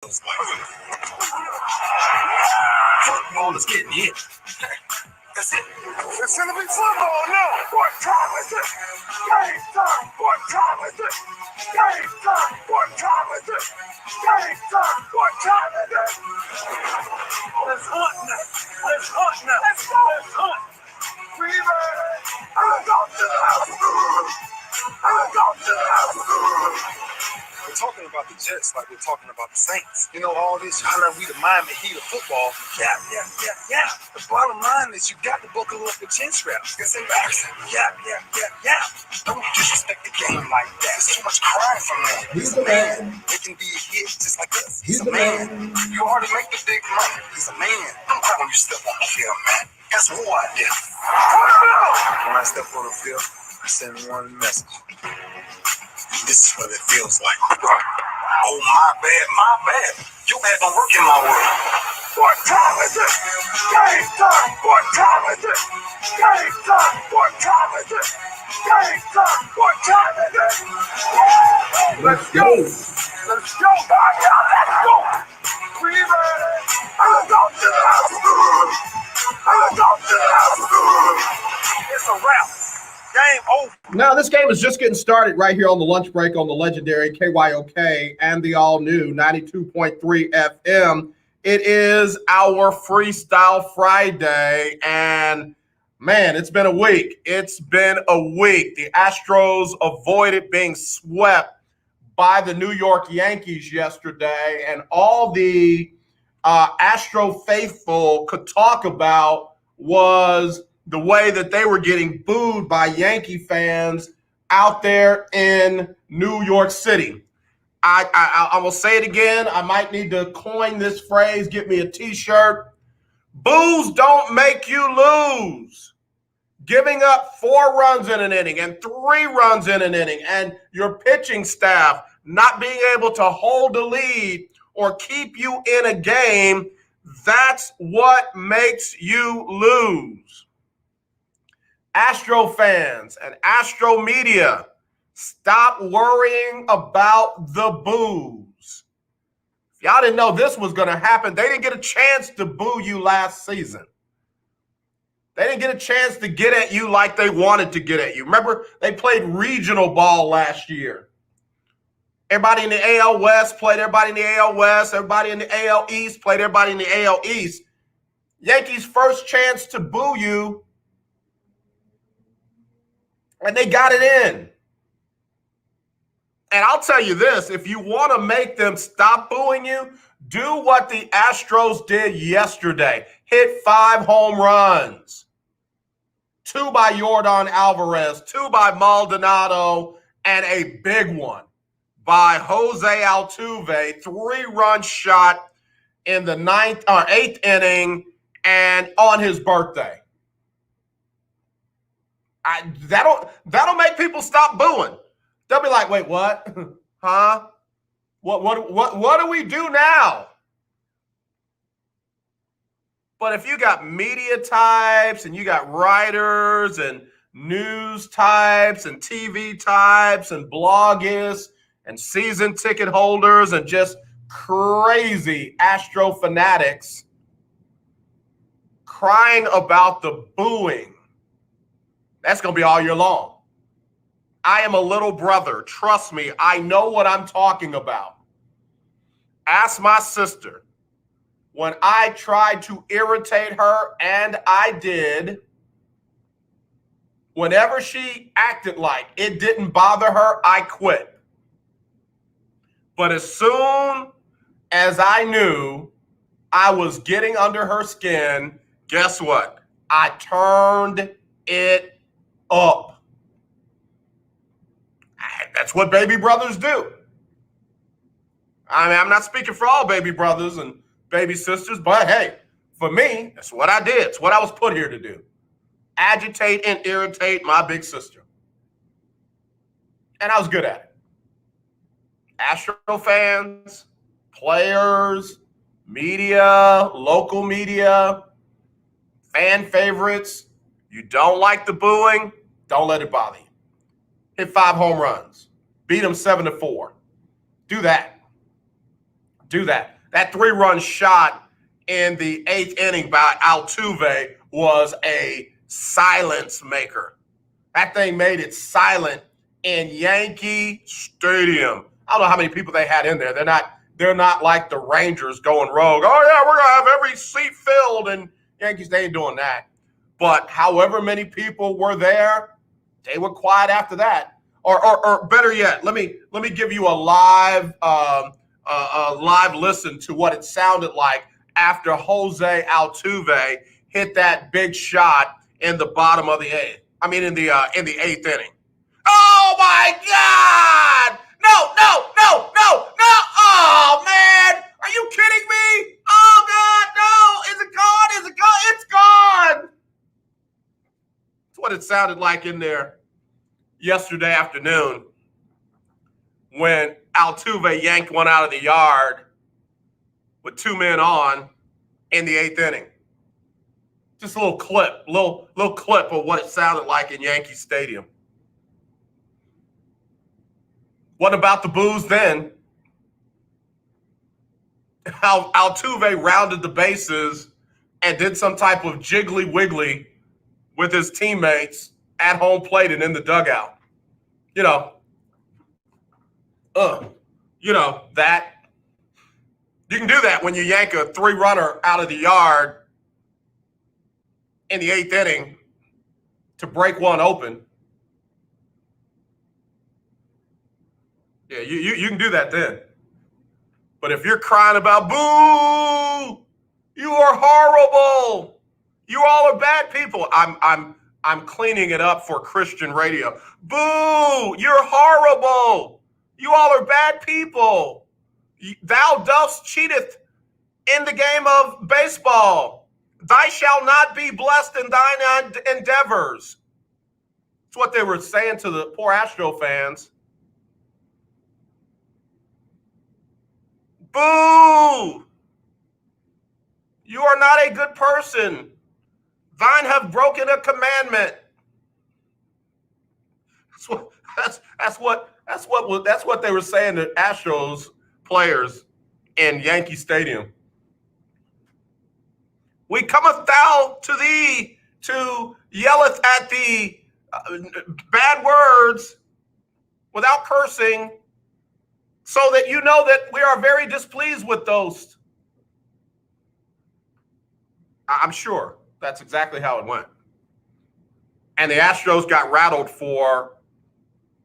Football is getting hit. That's it. It's gonna be football now. What time is it? Game time. What time is it? Game time. What time is it? Game time. What time is it? Let's hunt now. Let's hunt now. Let's go. Let's hunt. We ready? I'm going to the house. I'm going to the house. We're talking about the Jets like we're talking about the Saints. You know, all this, how we the Miami Heat of football. Yeah. The bottom line is you got to buckle up the chin straps. It's embarrassing. Yeah. Don't disrespect the game like that. There's too much crying from them. He's a man. They can be a hit just like us. He's a man. You already make the big money. He's a man. Don't cry when you step on the field, man. That's war idea. When I step on the field, I send one message. This is what it feels like. Oh, my bad. You haven't worked in my world. What time is it? Game time. What time is it? Game time. What time is it? Game time. What time is it? Let's go. Let's go, baby. Let's go. We ready? I'm going to the house. I'm going to the house. It's a wrap. Game over. Now, this game is just getting started right here on the lunch break on the legendary KYOK and the all-new 92.3 FM. It is our Freestyle Friday, and, man, it's been a week. The Astros avoided being swept by the New York Yankees yesterday, and all the Astro faithful could talk about was the way that they were getting booed by Yankee fans out there in New York City. I will say it again. I might need to coin this phrase, get me a T-shirt. Boos don't make you lose. Giving up 4 runs in an inning and 3 runs in an inning, and your pitching staff not being able to hold a lead or keep you in a game, that's what makes you lose. Astro fans and Astro media, stop worrying about the boos. If y'all didn't know this was going to happen, they didn't get a chance to boo you last season. They didn't get a chance to get at you like they wanted to get at you. Remember, they played regional ball last year. Everybody in the AL West played everybody in the AL West. Everybody in the AL East played everybody in the AL East. Yankees' first chance to boo you, and they got it in. And I'll tell you this, if you want to make them stop booing you, do what the Astros did yesterday. Hit 5 home runs. 2 by Yordan Alvarez, 2 by Maldonado, and a big one by Jose Altuve. 3-run shot in the 8th inning and on his birthday. That'll make people stop booing. They'll be like, wait, what? Huh? What do we do now? But if you got media types and you got writers and news types and TV types and bloggers and season ticket holders and just crazy Astro fanatics crying about the booing, that's going to be all year long. I am a little brother. Trust me, I know what I'm talking about. Ask my sister. When I tried to irritate her, and I did, whenever she acted like it didn't bother her, I quit. But as soon as I knew I was getting under her skin, guess what? I turned it up. That's what baby brothers do. I mean, I'm not speaking for all baby brothers and baby sisters, but hey, for me, that's what I did. It's what I was put here to do. Agitate and irritate my big sister. And I was good at it. Astro fans, players, media, local media, fan favorites, you don't like the booing, don't let it bother you. Hit 5 home runs. Beat them 7-4. Do that. Do that. That 3-run shot in the 8th inning by Altuve was a silence maker. That thing made it silent in Yankee Stadium. I don't know how many people they had in there. They're not like the Rangers going rogue. Oh yeah, we're gonna have every seat filled, and Yankees, they ain't doing that. But however many people were there, they were quiet after that. Or better yet, let me give you a live listen to what it sounded like after Jose Altuve hit that big shot in the bottom of the 8th. I mean, in the 8th inning. Oh my God! No! Oh man! Are you kidding me? Oh God! No! Is it gone? Is it gone? It's gone! That's what it sounded like in there yesterday afternoon when Altuve yanked one out of the yard with 2 men on in the 8th inning. Just a little clip of what it sounded like in Yankee Stadium. What about the boos then? Altuve rounded the bases and did some type of jiggly wiggly with his teammates at home plate and in the dugout. That you can do that when you yank a 3-runner out of the yard in the 8th inning to break one open. Yeah, you can do that then. But if you're crying about boo, you are horrible. You all are bad people. I'm cleaning it up for Christian radio. Boo, you're horrible. You all are bad people. Thou dost cheateth in the game of baseball. Thy shall not be blessed in thine endeavors. That's what they were saying to the poor Astro fans. Boo! You are not a good person. Thine have broken a commandment. That's what they were saying to Astros players in Yankee Stadium. We cometh thou to thee to yelleth at thee bad words without cursing, so that you know that we are very displeased with those. I'm sure that's exactly how it went. And the Astros got rattled for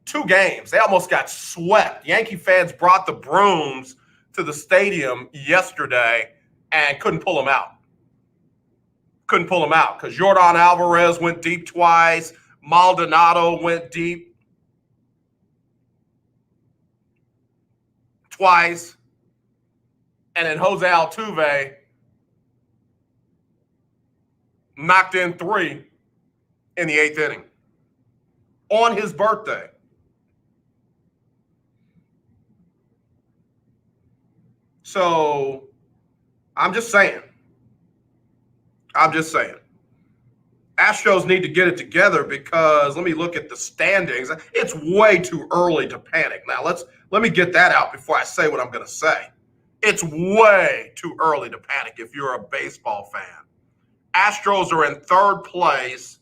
2 games. They almost got swept. Yankee fans brought the brooms to the stadium yesterday and couldn't pull them out. Because Yordan Alvarez went deep twice. Maldonado went deep twice. And then Jose Altuve knocked in 3 in the 8th inning on his birthday. So I'm just saying. Astros need to get it together because let me look at the standings. It's way too early to panic. Now let me get that out before I say what I'm going to say. It's way too early to panic if you're a baseball fan. Astros are in 3rd place.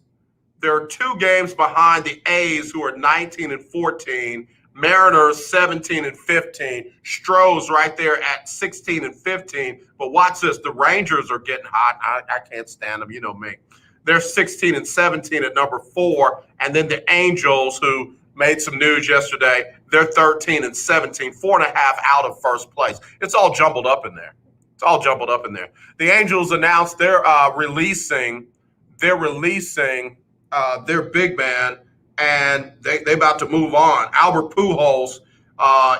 They're 2 games behind the A's, who are 19 and 14. Mariners 17 and 15. Stros right there at 16 and 15. But watch this. The Rangers are getting hot. I can't stand them. You know me. They're 16 and 17 at number 4. And then the Angels, who made some news yesterday, they're 13 and 17, 4.5 out of 1st place. It's all jumbled up in there. The Angels announced they're releasing their big man, and they about to move on. Albert Pujols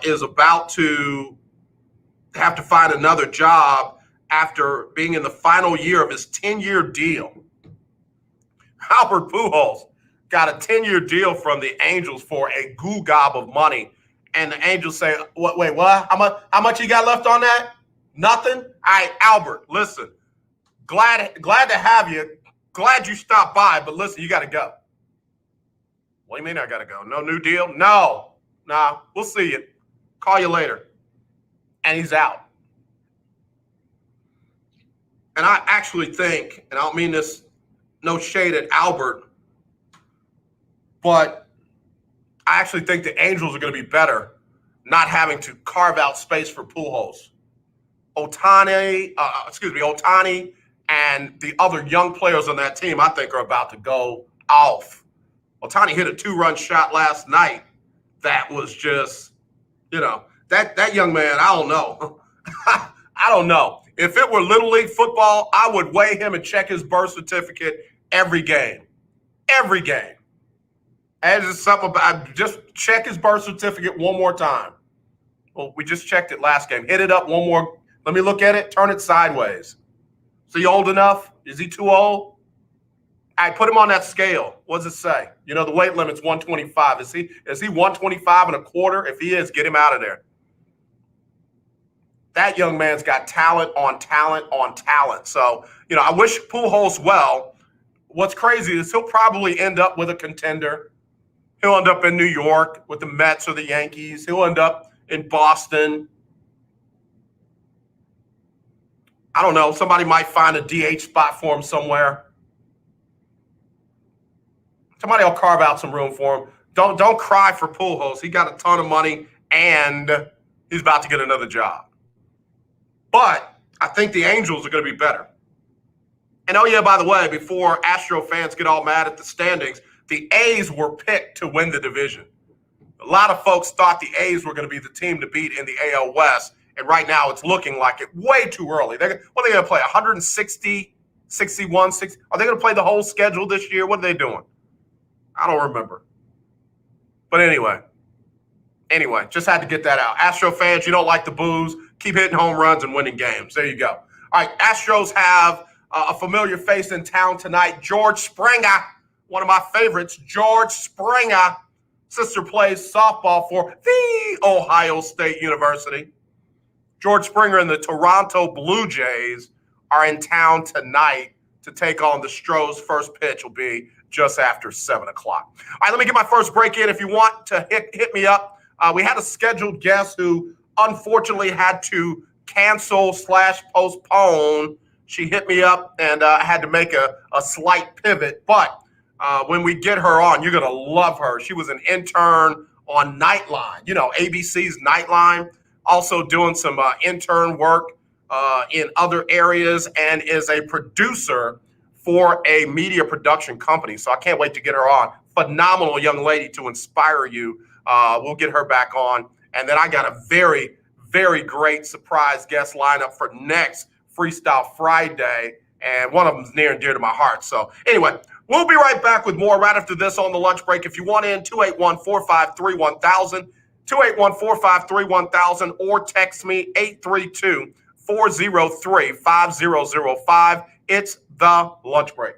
is about to have to find another job after being in the final year of his 10-year deal. Albert Pujols got a 10-year deal from the Angels for a goo gob of money, and the Angels say, "Wait, what? How much you got left on that? Nothing? All right, Albert, listen, glad to have you. Glad you stopped by, but listen, you got to go." What do you mean I got to go? No new deal? No. Nah, we'll see you. Call you later. And he's out. and I actually think, and I don't mean this, no shade at Albert, but I actually think the Angels are going to be better not having to carve out space for Pujols. Otani, and the other young players on that team, I think, are about to go off. Otani hit a 2-run shot last night that was just, that young man, I don't know. I don't know. If it were Little League football, I would weigh him and check his birth certificate every game. Every game. And just something about, just check his birth certificate one more time. Well, we just checked it last game. Hit it up one more. Let me look at it. Turn it sideways. Is he old enough? Is he too old? I put him on that scale. What does it say? The weight limit's 125. Is he 125 and a quarter? If he is, get him out of there. That young man's got talent on talent on talent. So, I wish Pujols well. What's crazy is he'll probably end up with a contender. He'll end up in New York with the Mets or the Yankees. He'll end up in Boston. I don't know. Somebody might find a DH spot for him somewhere. Somebody will carve out some room for him. Don't cry for Pujols. He got a ton of money, and he's about to get another job. But I think the Angels are going to be better. And oh yeah, by the way, before Astro fans get all mad at the standings, the A's were picked to win the division. A lot of folks thought the A's were going to be the team to beat in the AL West, and right now it's looking like it way too early. What are they going to play, 160, 61, 60? Are they going to play the whole schedule this year? What are they doing? I don't remember. But anyway, just had to get that out. Astro fans, you don't like the boos. Keep hitting home runs and winning games. There you go. All right, Astros have a familiar face in town tonight. George Springer, one of my favorites. George Springer. Sister plays softball for the Ohio State University. George Springer and the Toronto Blue Jays are in town tonight to take on the Stros. First pitch will be just after 7 o'clock. All right, let me get my first break in. If you want to hit me up, we had a scheduled guest who unfortunately had to cancel/postpone. She hit me up, and I had to make a slight pivot. But when we get her on, you're going to love her. She was an intern on Nightline, ABC's Nightline, also doing some intern work in other areas, and is a producer for a media production company. So I can't wait to get her on. Phenomenal young lady to inspire you. We'll get her back on. And then I got a very, very great surprise guest lineup for next Freestyle Friday. And one of them is near and dear to my heart. So anyway, we'll be right back with more right after this on the lunch break. If you want in, 281-453-1000, 281-453-1000, or text me 832-403-5005. It's the lunch break.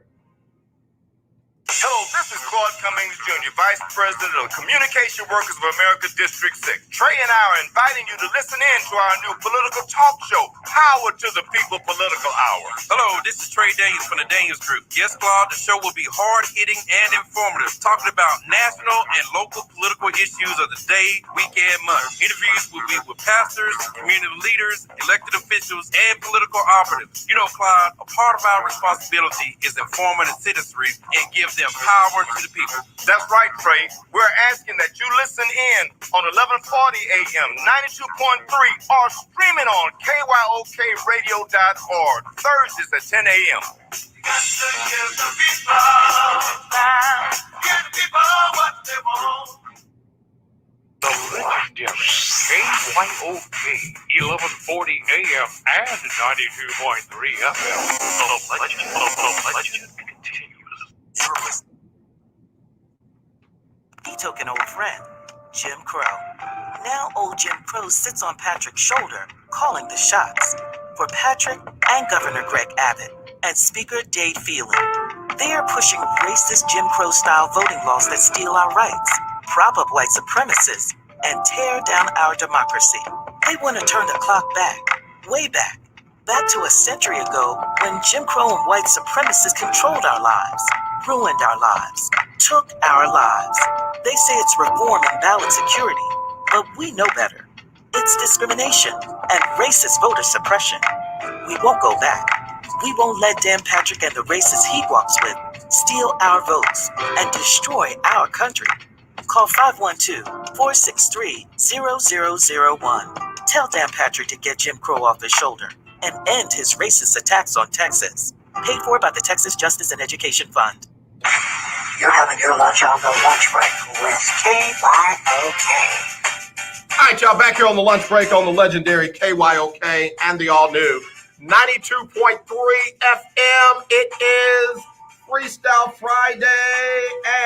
Hello, this is Claude Cummings Jr., Vice President of Communication Workers of America District 6. Trey and I are inviting you to listen in to our new political talk show, Power to the People Political Hour. Hello, this is Trey Daniels from the Daniels Group. Yes, Claude, the show will be hard-hitting and informative, talking about national and local political issues of the day, week, and month. Interviews will be with pastors, community leaders, elected officials, and political operatives. Claude, a part of our responsibility is informing the citizenry and give them power to the people. That's right, Trey. We're asking that you listen in on 1140 AM, 92.3, or streaming on KYOKradio.org, Thursdays at 10 a.m. Give the people what they want. The legendary KYOK, 1140 AM and 92.3 FM. The legend continues. He took an old friend, Jim Crow. Now old Jim Crow sits on Patrick's shoulder, calling the shots for Patrick and Governor Greg Abbott and Speaker Dade Phelan. They are pushing racist Jim Crow-style voting laws that steal our rights, prop up white supremacists, and tear down our democracy. They want to turn the clock back, way back to a century ago when Jim Crow and white supremacists controlled our lives, ruined our lives, took our lives. They say it's reform and ballot security, but we know better. It's discrimination and racist voter suppression. We won't go back. We won't let Dan Patrick and the racists he walks with steal our votes and destroy our country. Call 512-463-0001. Tell Dan Patrick to get Jim Crow off his shoulder and end his racist attacks on Texas. Paid for by the Texas Justice and Education Fund. You're having your lunch on the lunch break with KYOK. All right, y'all, back here on the lunch break on the legendary KYOK and the all-new 92.3 FM. It is Freestyle Friday,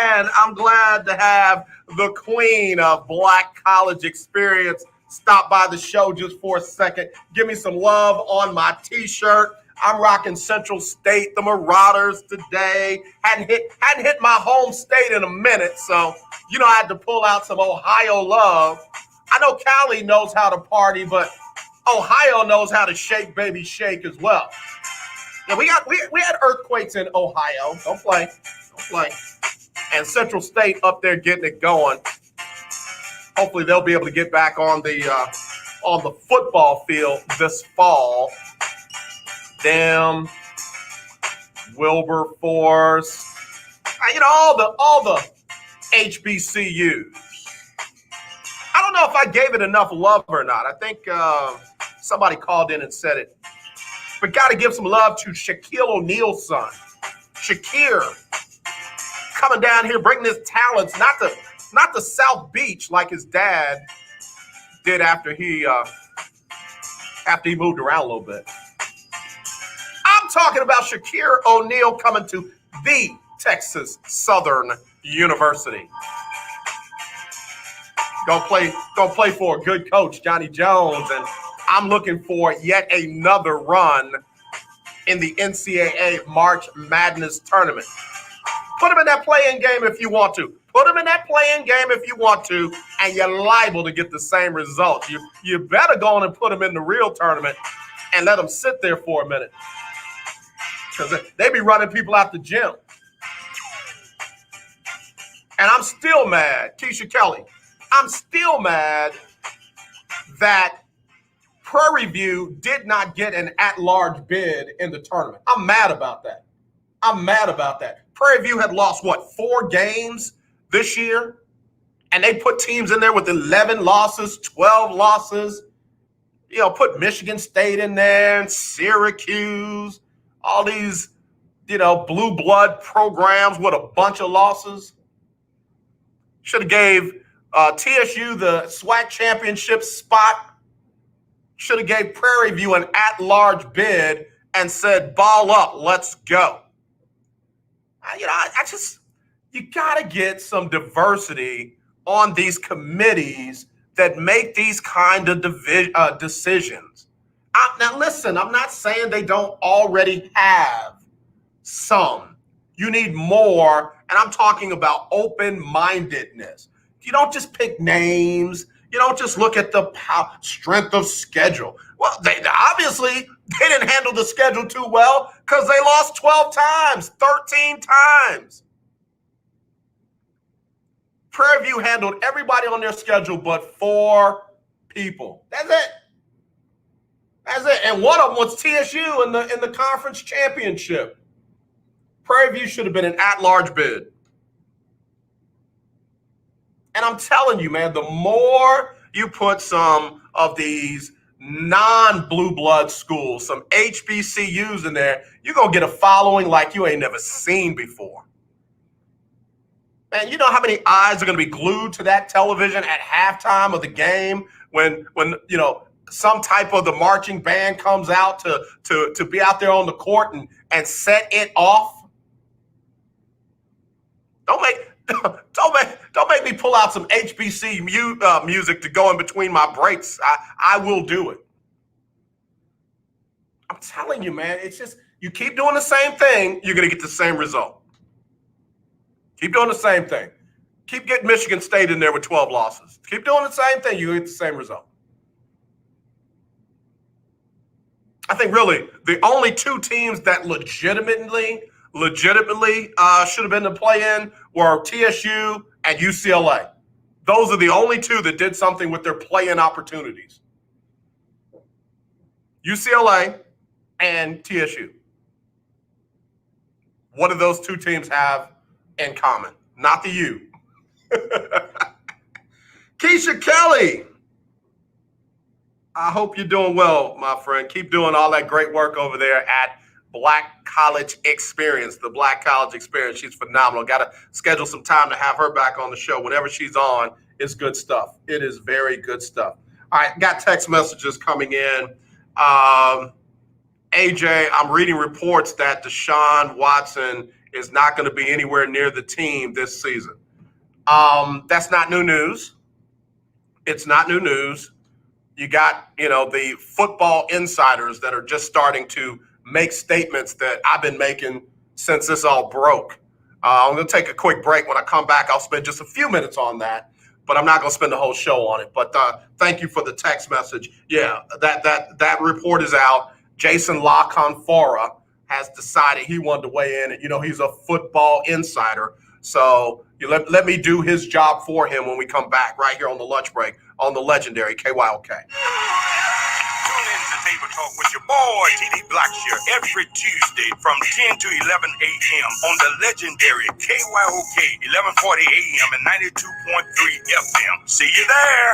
and I'm glad to have the queen of Black college experience stop by the show just for a second. Give me some love on my T-shirt. I'm rocking Central State, the Marauders today. Hadn't hit my home state in a minute, so I had to pull out some Ohio love. I know Cali knows how to party, but Ohio knows how to shake, baby, shake as well. Yeah, we had earthquakes in Ohio. Don't play. And Central State up there getting it going. Hopefully they'll be able to get back on the football field this fall. Them, Wilberforce, all the HBCUs. I don't know if I gave it enough love or not. I think somebody called in and said it. But got to give some love to Shaquille O'Neal's son. Shakir coming down here, bringing his talents, not the South Beach like his dad did after he moved around a little bit. I'm talking about Shakir O'Neal coming to the Texas Southern University. Gonna play for a good coach, Johnny Jones, and I'm looking for yet another run in the NCAA March Madness tournament. Put him in that play-in game if you want to. And you're liable to get the same results. You better go on and put him in the real tournament and let him sit there for a minute. Because they be running people out the gym. And I'm still mad, Keisha Kelly. I'm still mad that Prairie View did not get an at-large bid in the tournament. I'm mad about that. Prairie View had lost, 4 games this year? And they put teams in there with 11 losses, 12 losses. Put Michigan State in there and Syracuse. All these, blue blood programs with a bunch of losses. Should have gave TSU the SWAC championship spot. Should have gave Prairie View an at-large bid and said, ball up, let's go. You got to get some diversity on these committees that make these kind of decisions. Now, listen, I'm not saying they don't already have some. You need more, and I'm talking about open-mindedness. You don't just pick names. You don't just look at the strength of schedule. Well, they didn't handle the schedule too well because they lost 12 times, 13 times. Prairie View handled everybody on their schedule but 4 people. That's it. And one of them was TSU in the conference championship. Prairie View should have been an at-large bid. And I'm telling you, man, the more you put some of these non-blue blood schools, some HBCUs in there, you're going to get a following like you ain't never seen before. Man, you know how many eyes are going to be glued to that television at halftime of the game when some type of the marching band comes out to be out there on the court and set it off? Don't make me pull out some HBC music to go in between my breaks. I will do it. I'm telling you, man, it's just you keep doing the same thing, you're going to get the same result. Keep doing the same thing. Keep getting Michigan State in there with 12 losses. Keep doing the same thing, you get the same result. I think really the only 2 teams that legitimately should have been to play in were TSU and UCLA. Those are the only 2 that did something with their play-in opportunities. UCLA and TSU. What do those two teams have in common? Not the U. Keisha Kelly, I hope you're doing well, my friend. Keep doing all that great work over there at Black College Experience, the Black College Experience. She's phenomenal. Got to schedule some time to have her back on the show. Whenever she's on, it's good stuff. It is very good stuff. All right, got text messages coming in. AJ, I'm reading reports that Deshaun Watson is not going to be anywhere near the team this season. That's not new news. It's not new news. You got, the football insiders that are just starting to make statements that I've been making since this all broke. I'm going to take a quick break. When I come back, I'll spend just a few minutes on that, but I'm not going to spend the whole show on it. But thank you for the text message. Yeah, that report is out. Jason La Canfora has decided he wanted to weigh in. And, he's a football insider. So let me do his job for him when we come back right here on the lunch break on the legendary KYOK. Tune in to Table Talk with your boy, TD Blackshear, every Tuesday from 10 to 11 a.m. on the legendary KYOK, 1140 a.m. and 92.3 FM. See you there.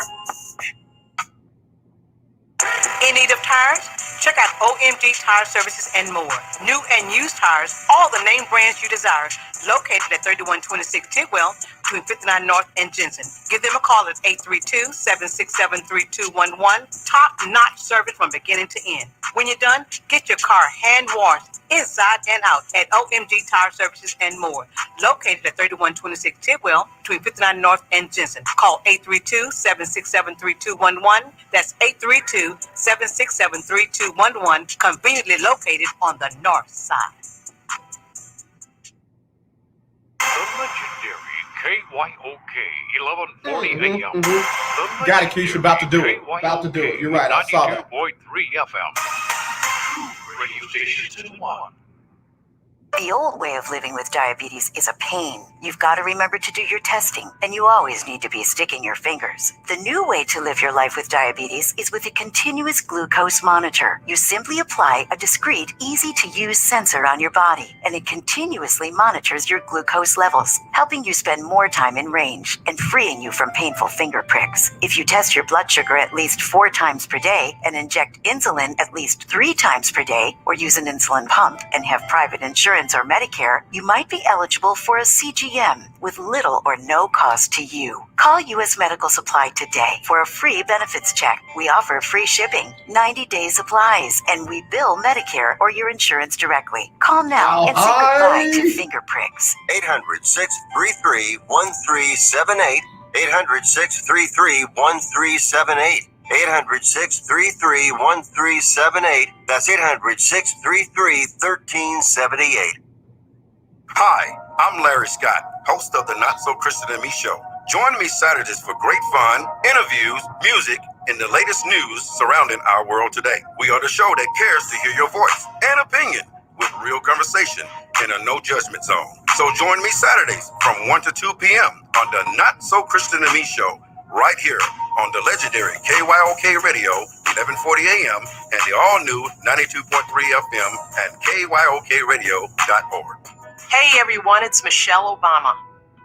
In need of tires? Check out OMG Tire Services and more. New and used tires, all the name brands you desire. Located at 3126 Tidwell, between 59 North and Jensen. Give them a call at 832-767-3211. Top-notch service from beginning to end. When you're done, get your car hand-washed inside and out at OMG Tire Services and more. Located at 3126 Tidwell, between 59 North and Jensen. Call 832-767-3211. That's 832-767-3211. Conveniently located on the north side. The legendary KYOK 1140 AM. Got it, Keisha. About to do it. About to do it. You're right. I saw that. 92.3 FM. Radio station 1. The old way of living with diabetes is a pain. You've got to remember to do your testing, and you always need to be sticking your fingers. The new way to live your life with diabetes is with a continuous glucose monitor. You simply apply a discreet, easy-to-use sensor on your body, and it continuously monitors your glucose levels, helping you spend more time in range and freeing you from painful finger pricks. If you test your blood sugar at least 4 times per day and inject insulin at least 3 times per day, or use an insulin pump and have private insurance or Medicare, you might be eligible for a CGM with little or no cost to you. Call U.S. Medical Supply today for a free benefits check. We offer free shipping, 90-day supplies, and we bill Medicare or your insurance directly. Call now and say goodbye to finger pricks. 800-633-1378. 800-633-1378. 800-633-1378. That's 800-633-1378. Hi, I'm Larry Scott, host of the Not So Christian and Me Show. Join me Saturdays for great fun, interviews, music, and the latest news surrounding our world today. We are the show that cares to hear your voice and opinion with real conversation in a no judgment zone. So join me Saturdays from 1 to 2 p.m. on the Not So Christian and Me Show, right here on the legendary KYOK Radio, 1140 AM, and the all-new 92.3 FM at KYOKradio.org. Hey everyone, it's Michelle Obama.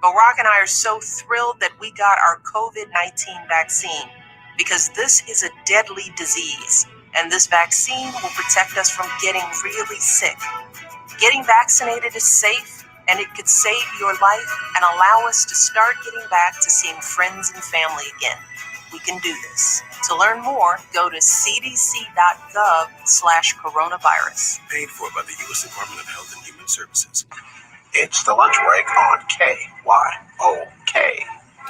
Barack and I are so thrilled that we got our COVID-19 vaccine because this is a deadly disease and this vaccine will protect us from getting really sick. Getting vaccinated is safe and it could save your life and allow us to start getting back to seeing friends and family again. We can do this. To learn more, go to cdc.gov/coronavirus. Paid for by the U.S. Department of Health and Human Services. It's the lunch break on KYOK. All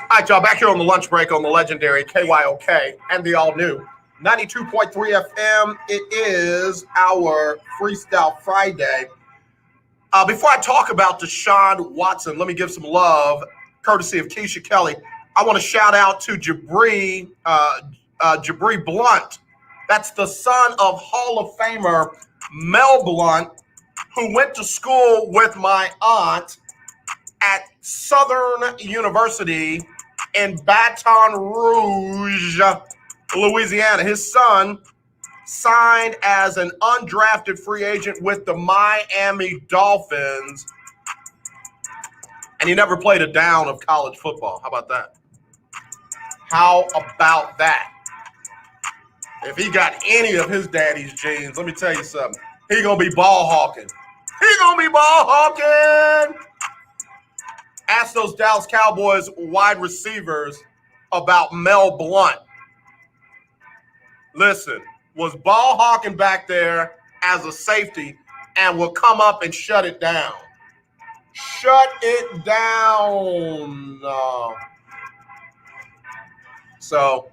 right, y'all, back here on the lunch break on the legendary KYOK and the all-new 92.3 FM. It is our Freestyle Friday. Before I talk about Deshaun Watson, let me give some love, courtesy of Keisha Kelly. I want to shout out to Jabri Blunt. That's the son of Hall of Famer Mel Blunt, who went to school with my aunt at Southern University in Baton Rouge, Louisiana. His son signed as an undrafted free agent with the Miami Dolphins And he never played a down of college football. How about that? How about that? If he got any of his daddy's genes, let me tell you something. He gonna be ball hawking. He gonna be ball hawking. Ask those Dallas Cowboys wide receivers about Mel Blount. Listen, was ball hawking back there as a safety and will come up and shut it down. Shut it down. So,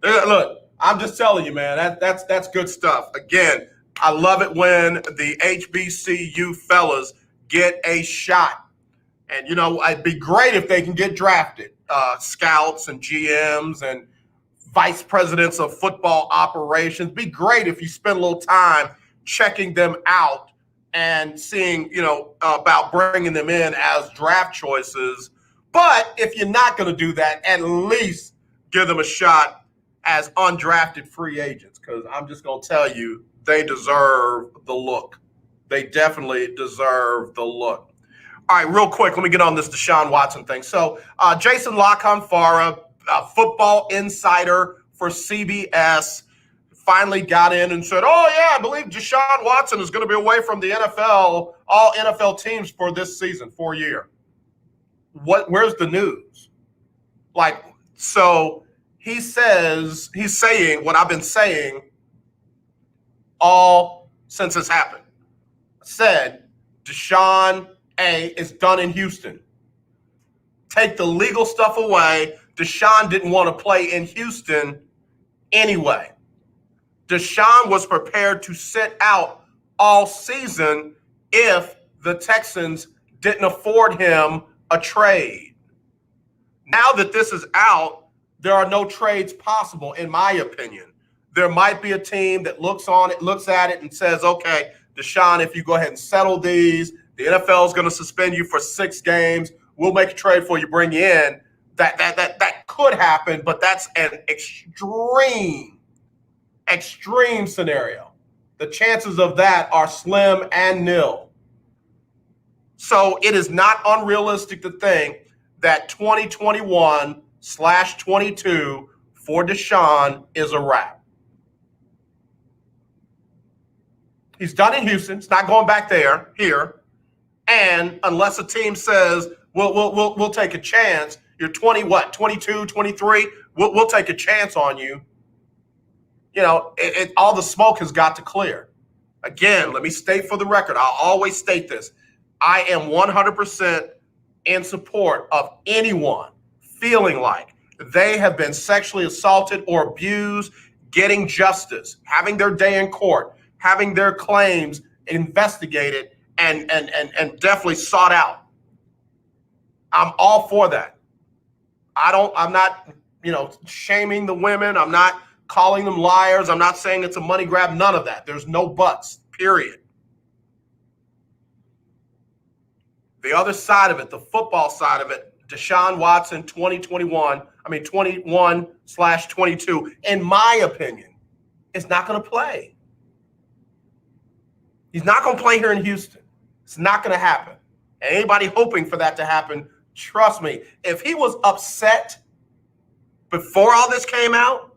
look, I'm just telling you, man, that's good stuff. Again, I love it when the HBCU fellas get a shot. And, you know, it'd be great if they can get drafted. Scouts and GMs and vice presidents of football operations. Be great if you spend a little time checking them out and seeing, you know, about bringing them in as draft choices. But if you're not going to do that, at least give them a shot as undrafted free agents, because I'm just going to tell you, they deserve the look. They definitely deserve the look. All right, real quick, let me get on this Deshaun Watson thing. So Jason La Canfora, football insider for CBS, finally got in and said, oh, yeah, I believe Deshaun Watson is going to be away from the NFL, all NFL teams for this season, 4 year. Where's the news? Like, so he's saying what I've been saying all since this happened. I said Deshaun is done in Houston. Take the legal stuff away. Deshaun didn't want to play in Houston anyway. Deshaun was prepared to sit out all season if the Texans didn't afford him a trade. Now that this is out, there are no trades possible, in my opinion. There might be a team that looks at it and says, okay, Deshaun, if you go ahead and settle these, the NFL is going to suspend you for 6 games. We'll make a trade for you, bring you in. That could happen, but that's an extreme scenario. The chances of that are slim and nil. So it is not unrealistic to think that 2021/22 for Deshaun is a wrap. He's done in Houston. It's not going back here. And unless a team says, we'll take a chance, you're 22, 23, we'll take a chance on you. You know, all the smoke has got to clear. Again, let me state for the record, I'll always state this. I am 100% in support of anyone feeling like they have been sexually assaulted or abused, getting justice, having their day in court, having their claims investigated and definitely sought out. I'm all for that. I'm not, shaming the women. I'm not calling them liars. I'm not saying it's a money grab. None of that. There's no buts, period. The other side of it, the football side of it, Deshaun Watson, 21/22, in my opinion, is not going to play. He's not going to play here in Houston. It's not going to happen. And anybody hoping for that to happen, trust me, if he was upset before all this came out,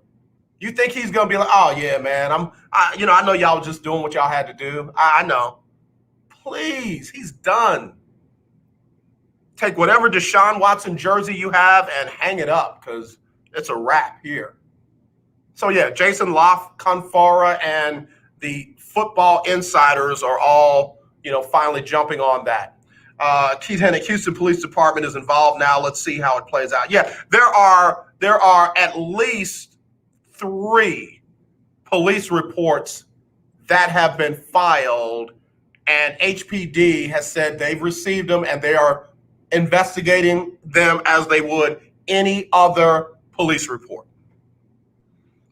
you think he's going to be like, oh, yeah, man, I know y'all just doing what y'all had to do. I know. Please, he's done. Take whatever Deshaun Watson jersey you have and hang it up because it's a wrap here. So, yeah, Jason La Canfora and the football insiders are all, finally jumping on that. Keith Hennick, Houston Police Department is involved now. Let's see how it plays out. Yeah, there are at least 3 police reports that have been filed, and HPD has said they've received them and they are investigating them as they would any other police report.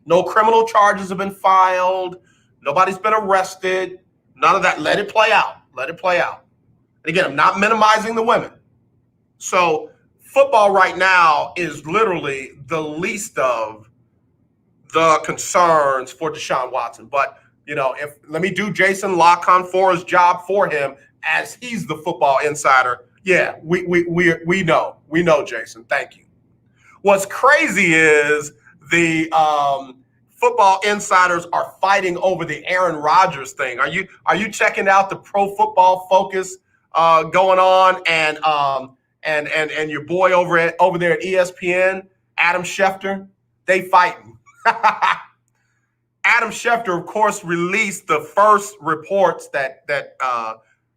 No criminal charges have been filed. Nobody's been arrested. None of that. Let it play out. Let it play out. And again, I'm not minimizing the women. So football right now is literally the least of the concerns for Deshaun Watson. But, let me do Jason La Canfora's job for him as he's the football insider. Yeah, we know, Jason. Thank you. What's crazy is the football insiders are fighting over the Aaron Rodgers thing. Are you checking out the Pro Football Focus going on, and your boy over there at ESPN, Adam Schefter, they fighting. Adam Schefter, of course, released the first reports that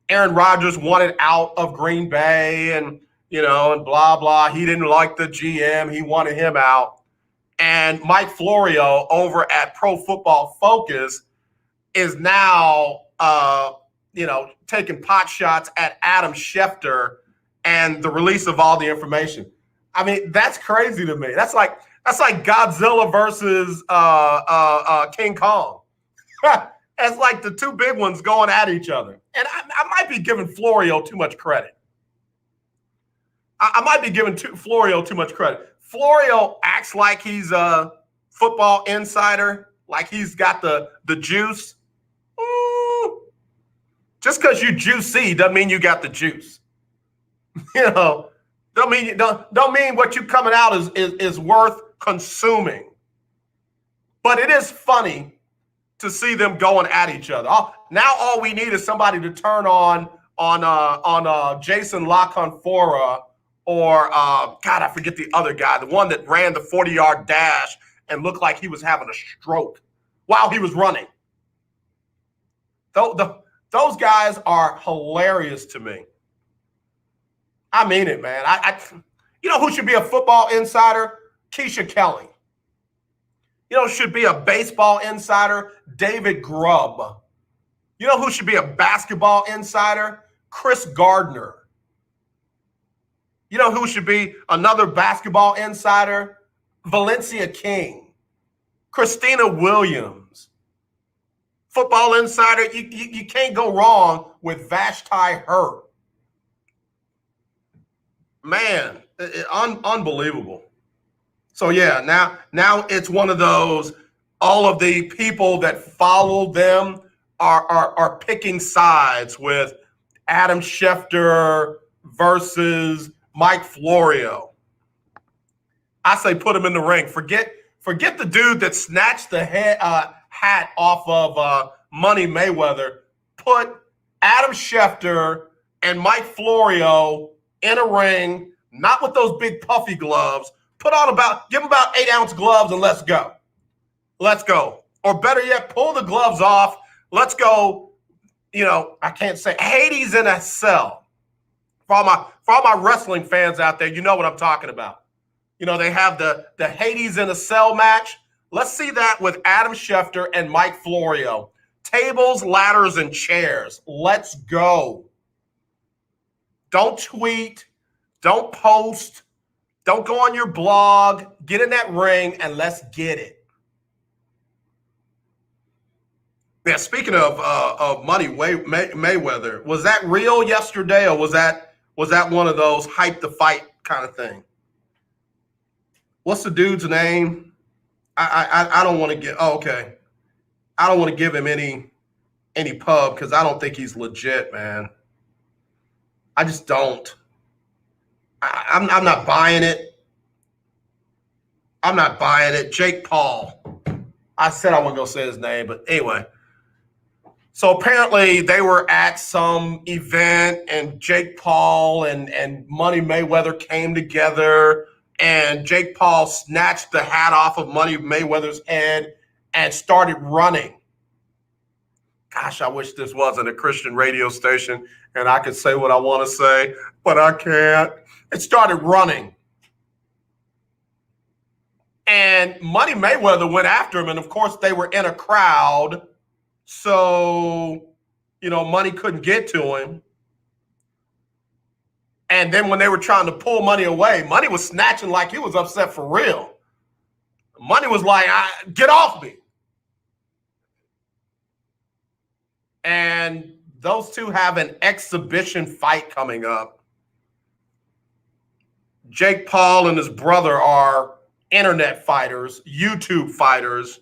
Aaron Rodgers wanted out of Green Bay, and and blah blah. He didn't like the GM; he wanted him out. And Mike Florio over at Pro Football Focus is now, taking pot shots at Adam Schefter and the release of all the information. I mean, that's crazy to me. That's like Godzilla versus King Kong. It's like the two big ones going at each other. And I might be giving Florio too much credit. I might be giving Florio too much credit. Florio acts like he's a football insider, like he's got the juice. Just because you juicy doesn't mean you got the juice. Don't mean what you coming out is worth consuming. But it is funny to see them going at each other. Now all we need is somebody to turn on Jason LaConfora or God, I forget the other guy, the one that ran the 40-yard dash and looked like he was having a stroke while he was running. Those guys are hilarious to me. I mean it, man. You know who should be a football insider? Keisha Kelly. You know who should be a baseball insider? David Grubb. You know who should be a basketball insider? Chris Gardner. You know who should be another basketball insider? Valencia King. Christina Williams. Football insider, you can't go wrong with Vashti Hurt. Man, unbelievable. So yeah, now it's one of those, all of the people that follow them are picking sides with Adam Schefter versus Mike Florio. I say put him in the ring. Forget the dude that snatched the hat off of Money Mayweather. Put Adam Schefter and Mike Florio in a ring, not with those big puffy gloves. Give them about 8-ounce gloves and let's go. Let's go. Or better yet, pull the gloves off. Let's go. I can't say Hades in a cell. For all my wrestling fans out there, you know what I'm talking about. They have the Hades in a cell match. Let's see that with Adam Schefter and Mike Florio. Tables, ladders, and chairs. Let's go. Don't tweet. Don't post. Don't go on your blog. Get in that ring and let's get it. Yeah, speaking of Money Mayweather, was that real yesterday, or was that one of those hype the fight kind of thing? What's the dude's name? I don't want to get. Oh, okay. I don't want to give him any pub because I don't think he's legit, man. I just don't. I'm not buying it. I'm not buying it. Jake Paul. I said I wasn't going to say his name, but anyway. So apparently they were at some event and Jake Paul and Money Mayweather came together and Jake Paul snatched the hat off of Money Mayweather's head and started running. Gosh, I wish this wasn't a Christian radio station and I could say what I want to say, but I can't. It started running. And Money Mayweather went after him, and of course they were in a crowd, so Money couldn't get to him. And then when they were trying to pull Money away, Money was snatching like he was upset for real. Money was like, get off me. And those two have an exhibition fight coming up. Jake Paul and his brother are internet fighters, YouTube fighters,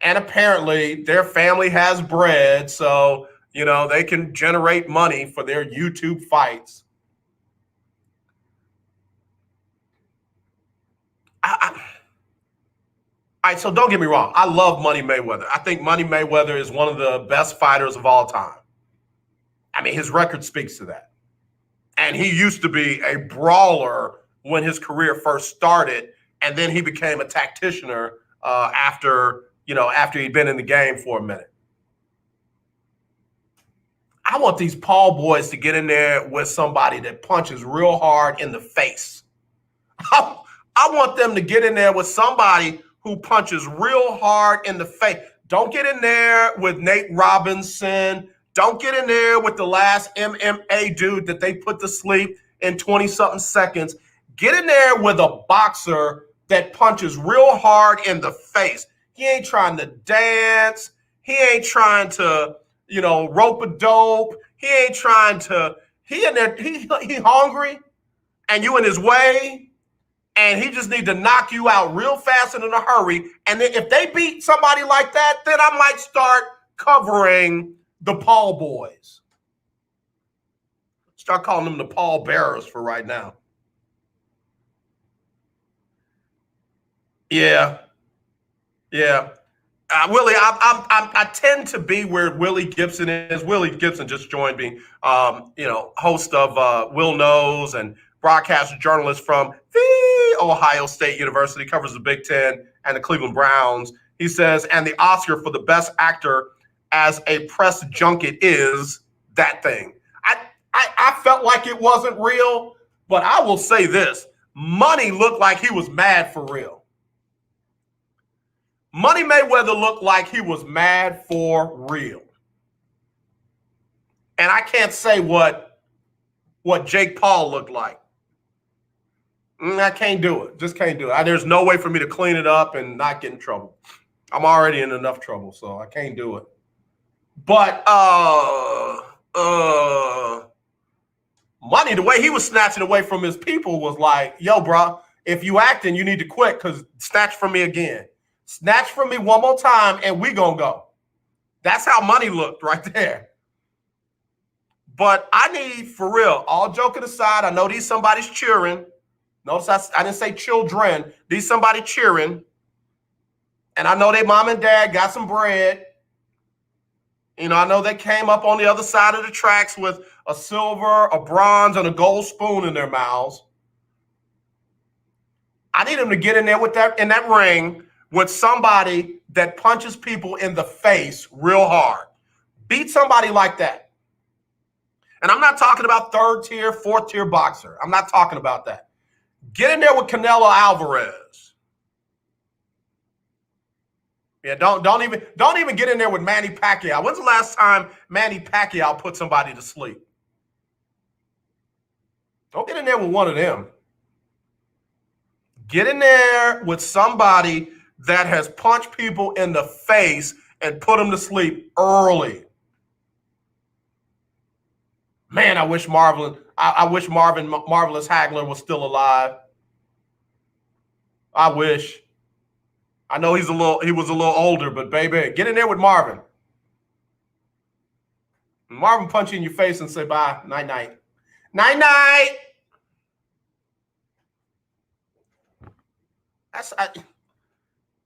and apparently their family has bread, so they can generate money for their YouTube fights. All right, so don't get me wrong. I love Money Mayweather. I think Money Mayweather is one of the best fighters of all time. I mean, his record speaks to that. And he used to be a brawler when his career first started, and then he became a tacticianer after he'd been in the game for a minute. I want these Paul boys to get in there with somebody that punches real hard in the face. I want them to get in there with somebody who punches real hard in the face. Don't get in there with Nate Robinson. Don't get in there with the last MMA dude that they put to sleep in 20-something seconds. Get in there with a boxer that punches real hard in the face. He ain't trying to dance. He ain't trying to, rope a dope. He ain't trying to, he hungry and you in his way. And he just need to knock you out real fast and in a hurry. And then if they beat somebody like that, then I might start covering the Paul boys. Start calling them the Paul Bearers for right now. Yeah. Willie, I tend to be where Willie Gibson is. Willie Gibson just joined me, host of Will Knows and broadcaster journalist from the Ohio State University, covers the Big Ten and the Cleveland Browns. He says, and the Oscar for the best actor as a press junket is that thing. I felt like it wasn't real, but I will say this. Money looked like he was mad for real. Money Mayweather looked like he was mad for real. And I can't say what Jake Paul looked like. I can't do it. Just can't do it. There's no way for me to clean it up and not get in trouble. I'm already in enough trouble, so I can't do it. But Money, the way he was snatching away from his people was like, yo, bro, if you acting, you need to quit because snatch from me again. Snatch from me one more time and we gonna go. That's how Money looked right there. But I need, for real, all joking aside, I know these somebody's cheering. Notice I didn't say children. These somebody cheering. And I know their mom and dad got some bread. I know they came up on the other side of the tracks with a silver, a bronze, and a gold spoon in their mouths. I need them to get in there in that ring with somebody that punches people in the face real hard. Beat somebody like that. And I'm not talking about third tier, fourth tier boxer. I'm not talking about that. Get in there with Canelo Alvarez. Yeah, don't even get in there with Manny Pacquiao. When's the last time Manny Pacquiao put somebody to sleep? Don't get in there with one of them. Get in there with somebody that has punched people in the face and put them to sleep early. Man, I wish Marvelous Hagler was still alive. I wish. I know he was a little older, but baby, get in there with Marvin. Marvin punch you in your face and say bye, night-night. Night-night.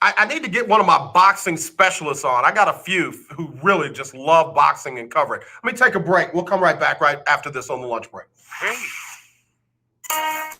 I need to get one of my boxing specialists on. I got a few who really just love boxing and cover it. Let me take a break. We'll come right back right after this on the lunch break. Hey.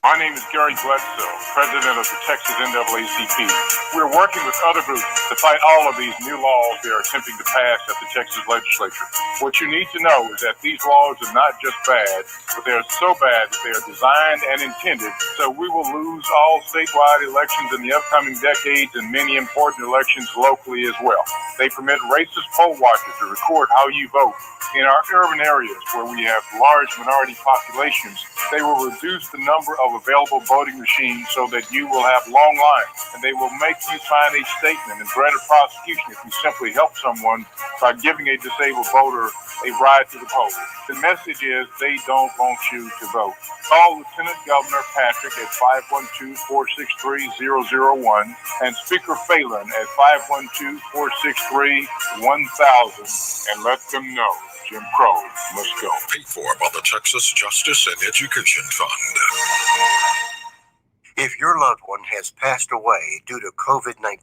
My name is Gary Bledsoe, president of the Texas NAACP. We're working with other groups to fight all of these new laws they are attempting to pass at the Texas legislature. What you need to know is that these laws are not just bad, but they are so bad that they are designed and intended so we will lose all statewide elections in the upcoming decades and many important elections locally as well. They permit racist poll watchers to record how you vote. In our urban areas where we have large minority populations, they will reduce the number of available voting machines so that you will have long lines, and they will make you sign a statement and threat of prosecution if you simply help someone by giving a disabled voter a ride to the polls. The message is they don't want you to vote. Call Lieutenant Governor Patrick at 512-463-001 and Speaker Phelan at 512-463-1000 and let them know Jim Crow must go. Paid for by the Texas Justice and Education Fund. If your loved one has passed away due to COVID-19,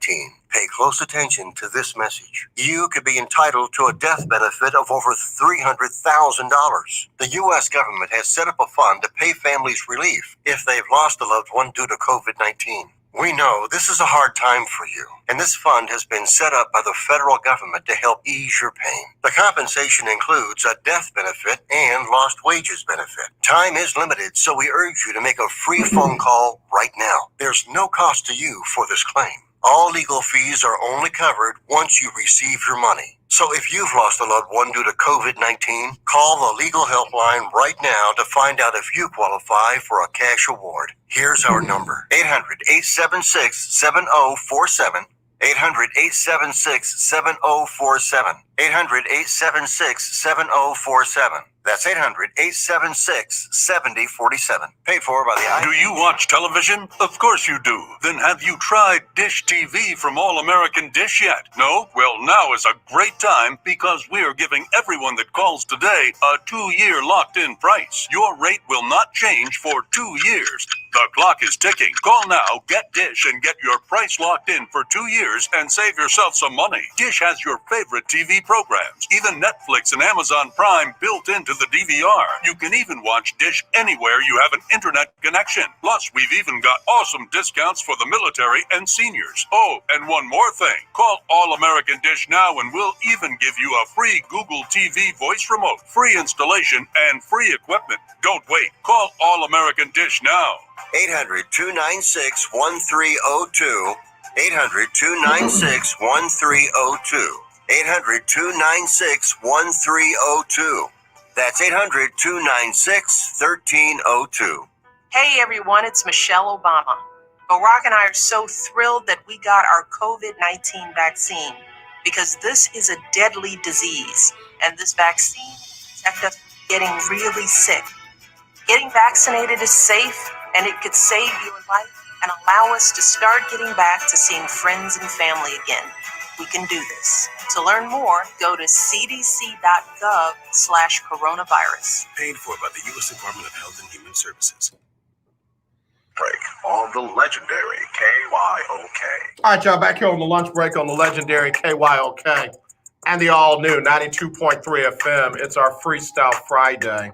pay close attention to this message. You could be entitled to a death benefit of over $300,000. The U.S. government has set up a fund to pay families relief if they've lost a loved one due to COVID-19. We know this is a hard time for you, and this fund has been set up by the federal government to help ease your pain. The compensation includes a death benefit and lost wages benefit. Time is limited, so we urge you to make a free phone call right now. There's no cost to you for this claim. All legal fees are only covered once you receive your money. So if you've lost a loved one due to COVID-19, call the legal helpline right now to find out if you qualify for a cash award. Here's our number: 800-876-7047. 800-876-7047. 800-876-7047. That's 800-876-7047. Paid for by the Do you watch television? Of course you do. Then have you tried Dish TV from All American Dish yet? No? Well, now is a great time because we're giving everyone that calls today a 2-year locked-in price. Your rate will not change for 2 years. The clock is ticking. Call now, get Dish, and get your price locked in for 2 years and save yourself some money. Dish has your favorite TV programs, even Netflix and Amazon Prime built into the DVR. You can even watch Dish anywhere you have an internet connection. Plus, we've even got awesome discounts for the military and seniors. Oh, and one more thing. Call All American Dish now and we'll even give you a free Google TV voice remote, free installation, and free equipment. Don't wait. Call All American Dish now. 800-296-1302. 800-296-1302. 800-296-1302. That's 800-296-1302. Hey everyone, it's Michelle Obama. Barack and I are so thrilled that we got our COVID-19 vaccine because this is a deadly disease and this vaccine protects us from getting really sick. Getting vaccinated is safe and it could save your life and allow us to start getting back to seeing friends and family again. We can do this. To learn more, go to cdc.gov/coronavirus. Paid for by the U.S. Department of Health and Human Services. Break on the legendary KYOK. All right, y'all, back here on the lunch break on the legendary KYOK and the all-new 92.3 FM. It's our Freestyle Friday.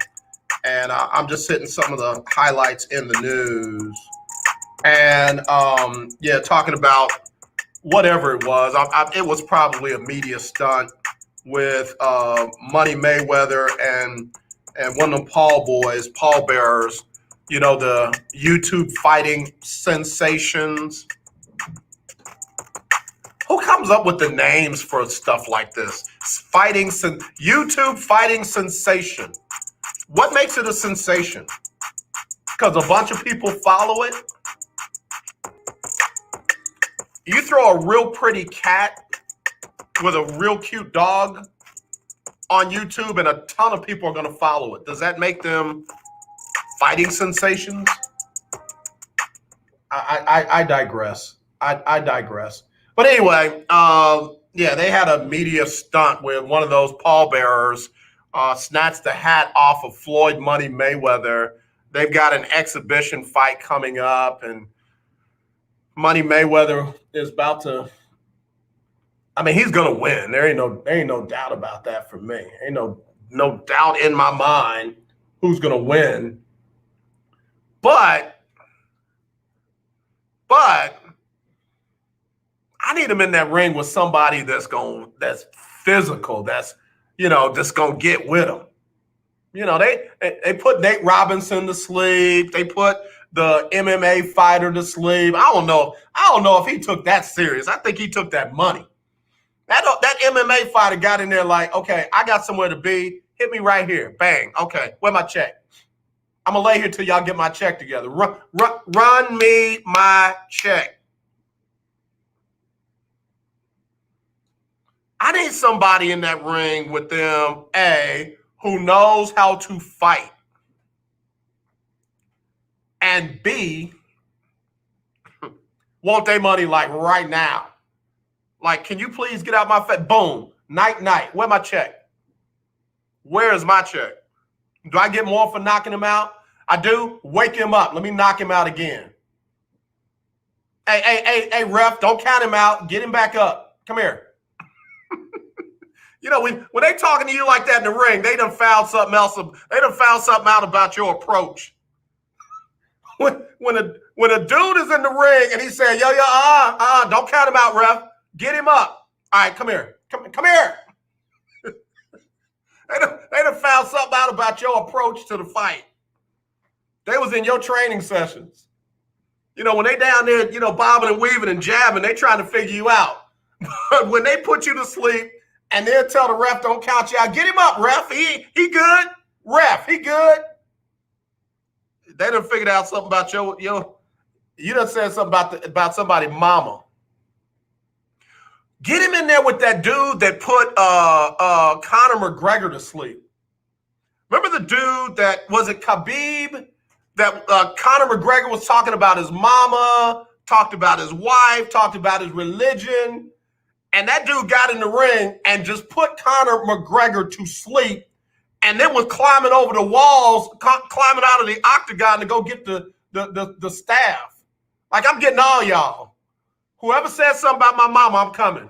And I'm just hitting some of the highlights in the news. And, talking about whatever it was. It was probably a media stunt with Money Mayweather and one of them pallbearers, you know, the YouTube fighting sensations. Who comes up with the names for stuff like this? YouTube fighting sensation. What makes it a sensation? Because a bunch of people follow it? You throw a real pretty cat with a real cute dog on YouTube and a ton of people are going to follow it. Does that make them fighting sensations? I digress. I digress. But anyway, they had a media stunt where one of those pallbearers snatched the hat off of Floyd Money Mayweather. They've got an exhibition fight coming up, and Money Mayweather is about to. I mean, he's gonna win. There ain't no doubt about that for me. Ain't no doubt in my mind who's gonna win. But I need him in that ring with somebody that's physical, that's gonna get with him. You know, they put Nate Robinson to sleep. They put the MMA fighter to sleep. I don't know if he took that serious. I think he took that money. That MMA fighter got in there like, okay, I got somewhere to be. Hit me right here. Bang. Okay, where my check? I'm gonna lay here till y'all get my check together. Run me my check. I need somebody in that ring with them, who knows how to fight, and B, want their money like right now. Like, can you please get out my face? Boom. Night. Where my check? Where is my check? Do I get more for knocking him out? I do. Wake him up. Let me knock him out again. Hey, ref, don't count him out. Get him back up. Come here. You know, when they talking to you like that in the ring, they done found something else. They done found something out about your approach. When a dude is in the ring and he said, yo, don't count him out, ref. Get him up. All right, come here. Come here. They done found something out about your approach to the fight. They was in your training sessions. You know, when they down there, you know, bobbing and weaving and jabbing, they trying to figure you out. But when they put you to sleep and they'll tell the ref, don't count you out, get him up, ref. He good. Ref, he good. They done figured out something about you done said something about somebody's mama. Get him in there with that dude that put Conor McGregor to sleep. Remember the dude that, was it Khabib? That Conor McGregor was talking about his mama, talked about his wife, talked about his religion. And that dude got in the ring and just put Conor McGregor to sleep and then was climbing over the walls, climbing out of the octagon to go get the staff. Like, I'm getting all y'all. Whoever says something about my mama, I'm coming.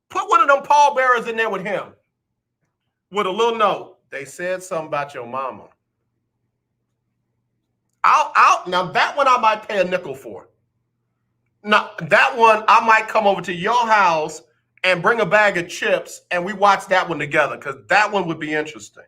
Put one of them pallbearers in there with him with a little note. They said something about your mama. Now that one I might pay a nickel for. Now that one I might come over to your house and bring a bag of chips and we watch that one together because that one would be interesting.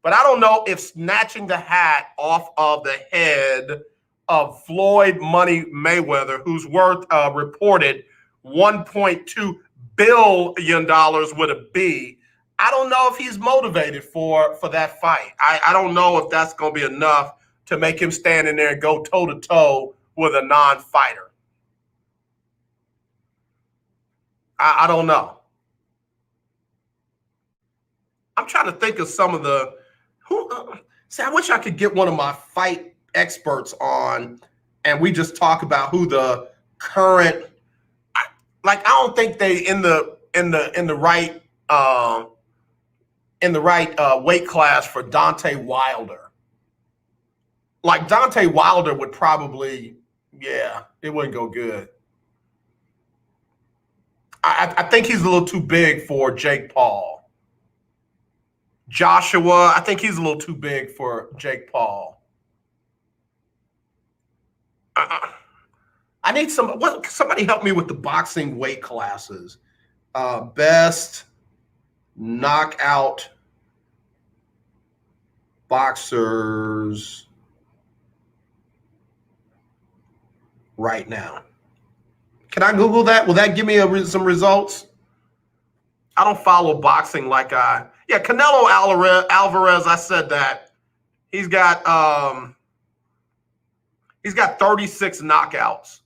But I don't know if snatching the hat off of the head of Floyd Money Mayweather, who's worth reported $1.2 billion with a B. I don't know if he's motivated for that fight. I don't know if that's going to be enough to make him stand in there and go toe-to-toe with a non-fighter. I don't know. I'm trying to think of some of the I wish I could get one of my fight experts on and we just talk about who the current, I don't think they in the right weight class for Deontay Wilder. Like Deontay Wilder would probably, it wouldn't go good. I think he's a little too big for Jake Paul. Joshua, I think he's a little too big for Jake Paul. I need somebody help me with the boxing weight classes. Best knockout boxers right now. Can I Google that? Will that give me some results? I don't follow boxing like Canelo Alvarez. I said that he's got 36 knockouts,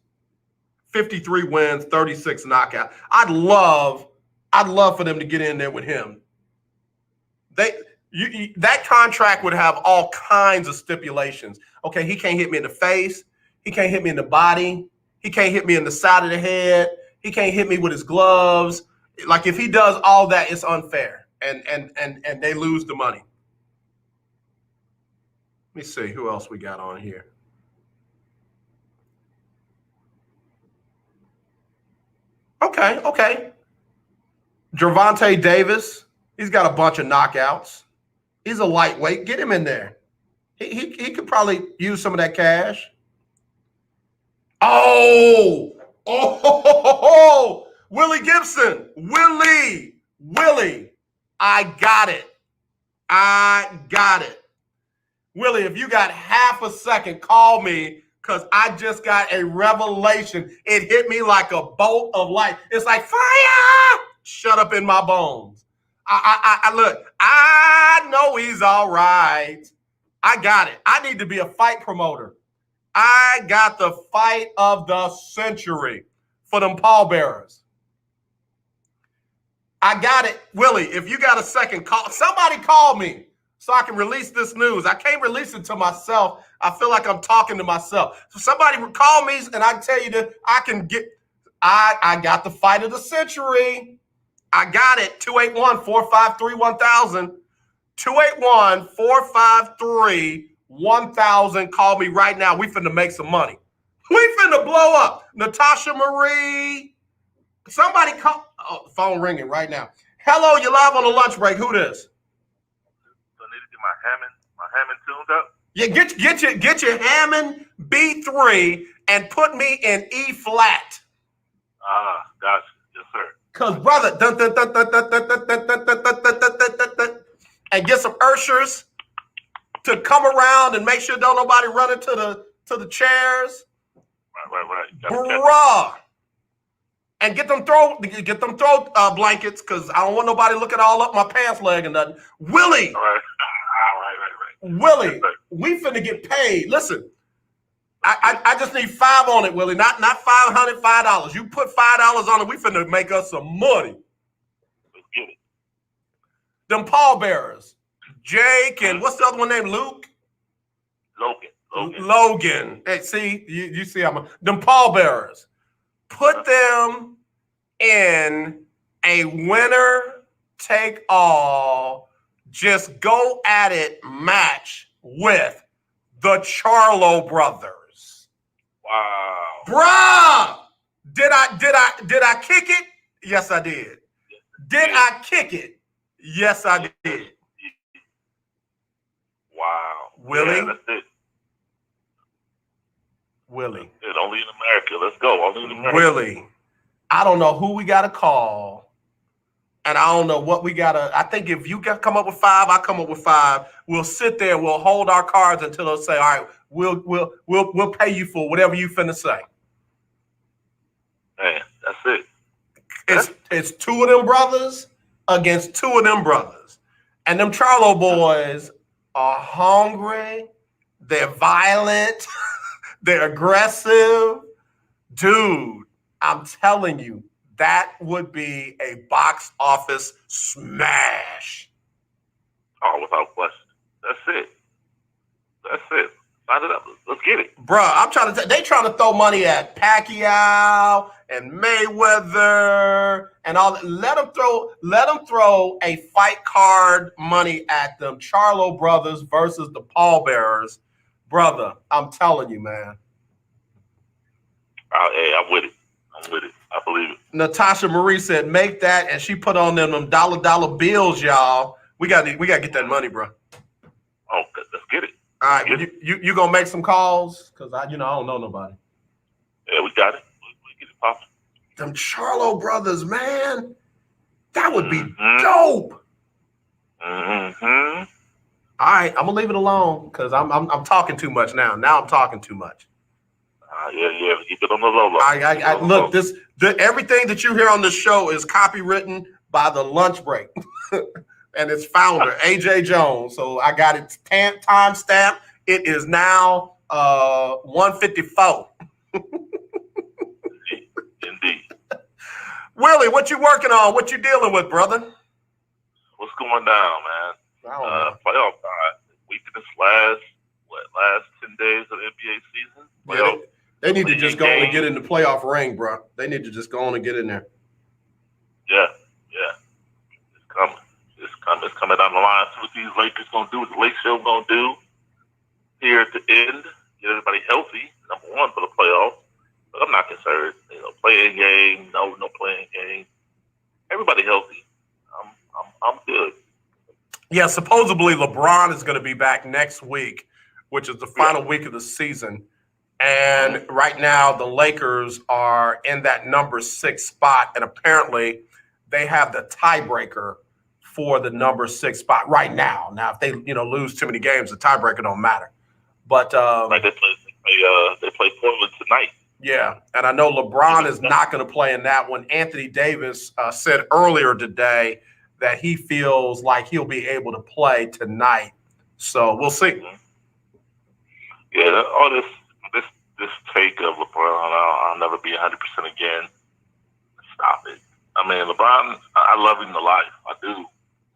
53 wins, 36 knockouts. I'd love for them to get in there with him. That contract would have all kinds of stipulations. Okay, he can't hit me in the face. He can't hit me in the body. He can't hit me in the side of the head. He can't hit me with his gloves. Like if he does all that, it's unfair, and they lose the money. Let me see who else we got on here. Okay. Gervonta Davis, he's got a bunch of knockouts. He's a lightweight. Get him in there. He could probably use some of that cash. Oh, Willie Gibson. Willie. I got it. Willie, if you got half a second, call me because I just got a revelation. It hit me like a bolt of light. It's like fire. Shut up in my bones. I look, I know he's all right. I got it. I need to be a fight promoter. I got the fight of the century for them pallbearers. I got it. Willie, if you got a second, somebody call me so I can release this news. I can't release it to myself. I feel like I'm talking to myself. So somebody call me and I can tell you that I got the fight of the century. I got it. 281-453-1000. 281-453-1000. Call me right now. We finna make some money. We finna blow up. Natasha Marie. Somebody call. Oh, the phone ringing right now. Hello, you're live on the lunch break. Who this? So I need to get my Hammond tuned up. Yeah, get your Hammond B3 and put me in E flat. Ah, gotcha. Yes, sir. Cause brother, and get some ushers to come around and make sure don't nobody run into the chairs. Right. Bruh. And get them throw blankets, because I don't want nobody looking all up my pants leg and nothing. Willie. All right. Willie, we finna get paid. Listen, I just need $5 on it, Willie. Not $500, $5. You put $5 on it, we finna make us some money. Let's get it. Them pallbearers, Jake and what's the other one named Luke? Logan. Hey, see, you see them pallbearers. Put them in a winner take all, just go at it match with the Charlo brothers. Wow. Bruh! Did I kick it? Yes, I did. Did I kick it? Yes, I did. Wow. Willie? Yeah, that's it. Willie. It's only in America. Let's go. Only in America. Willie. I don't know who we got to call. And I don't know what we got to. I think if you come up with 5, I come up with 5. We'll sit there. We'll hold our cards until they'll say, all right, we'll pay you for whatever you finna say. Man, that's it. It's 2 of them brothers against 2 of them brothers. And them Charlo boys are hungry. They're violent. They're aggressive. Dude, I'm telling you, that would be a box office smash. Oh, without question. That's it. Sign it up. Let's get it. Bruh, I'm trying to they trying to throw money at Pacquiao and Mayweather and all that. Let them throw a fight card money at them. Charlo brothers versus the pallbearers. Brother, I'm telling you, man. Hey, I'm with it. I believe it. Natasha Marie said, make that, and she put on them dollar bills, y'all. We got to get that money, bro. Oh, let's get it. All right, you gonna make some calls? Because I don't know nobody. Yeah, we got it. We get it popping. Them Charlo brothers, man. That would be dope. Mm-hmm. All right, I'm gonna leave it alone because I'm talking too much now. Now I'm talking too much. Yeah. Keep it on the low. I look, everything that you hear on this show is copywritten by the lunch break and its founder, AJ Jones. So I got it time stamped. It is now 1:54. Indeed. Willie, what you working on? What you dealing with, brother? What's going down, man? Playoff time. We did this last 10 days of the NBA season. Yeah, they need to just go on and get in the playoff ring, bro. They need to just go on and get in there. Yeah. It's coming down the line. See what these Lakers gonna do, what the Lakers show gonna do here at the end. Get everybody healthy, number one for the playoffs. But I'm not concerned. Playing game, no playing game. Everybody healthy. I'm good. Yeah, supposedly LeBron is going to be back next week, which is the final week of the season. And right now, the Lakers are in that number 6 spot, and apparently they have the tiebreaker for the number 6 spot right now. Now, if they lose too many games, the tiebreaker don't matter. But they play Portland tonight. Yeah, and I know LeBron is not going to play in that one. Anthony Davis said earlier today that he feels like he'll be able to play tonight. So we'll see. Yeah, all this take of LeBron, I'll never be 100% again. Stop it. I mean, LeBron, I love him to life. I do.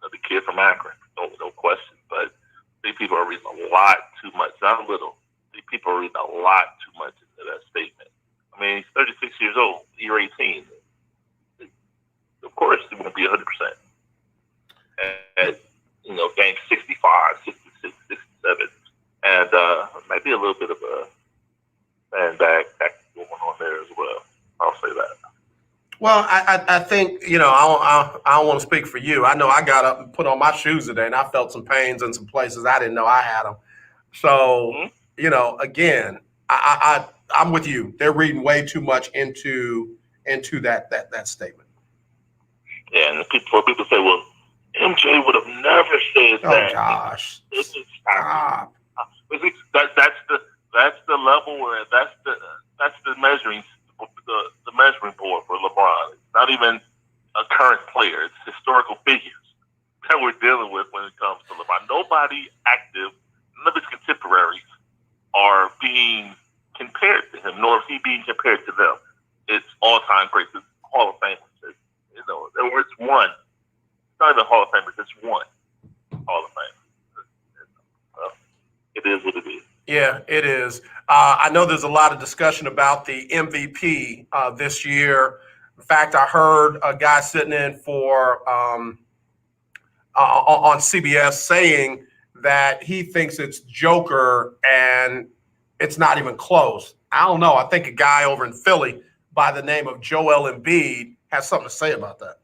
The kid from Akron, no question. But these people are reading a lot too much. Not a little. These people are reading a lot too much into that statement. I mean, he's 36 years old. You're 18. Of course, he won't be 100%. And game 65, 66, 67. And maybe a little bit of a back Well, I think, I don't want to speak for you. I know I got up and put on my shoes today and I felt some pains in some places I didn't know I had them. So, Mhm. again, I'm with you. They're reading way too much into that statement. Yeah, and people say, well, MJ would have never said Oh that. gosh. It's Stop. But see, that's the level where that's the measuring board for LeBron. It's not even a current player; it's historical figures that we're dealing with when it comes to LeBron. Nobody active, none of his contemporaries are being compared to him, nor is he being compared to them. It's all-time greats, it's Hall of Famers. It's one. It's not even Hall of Famers; it's one Hall of Famer. It is what it is. Yeah, it is. I know there's a lot of discussion about the MVP this year. In fact, I heard a guy sitting in for on CBS saying that he thinks it's Joker and it's not even close. I don't know. I think a guy over in Philly by the name of Joel Embiid has something to say about that.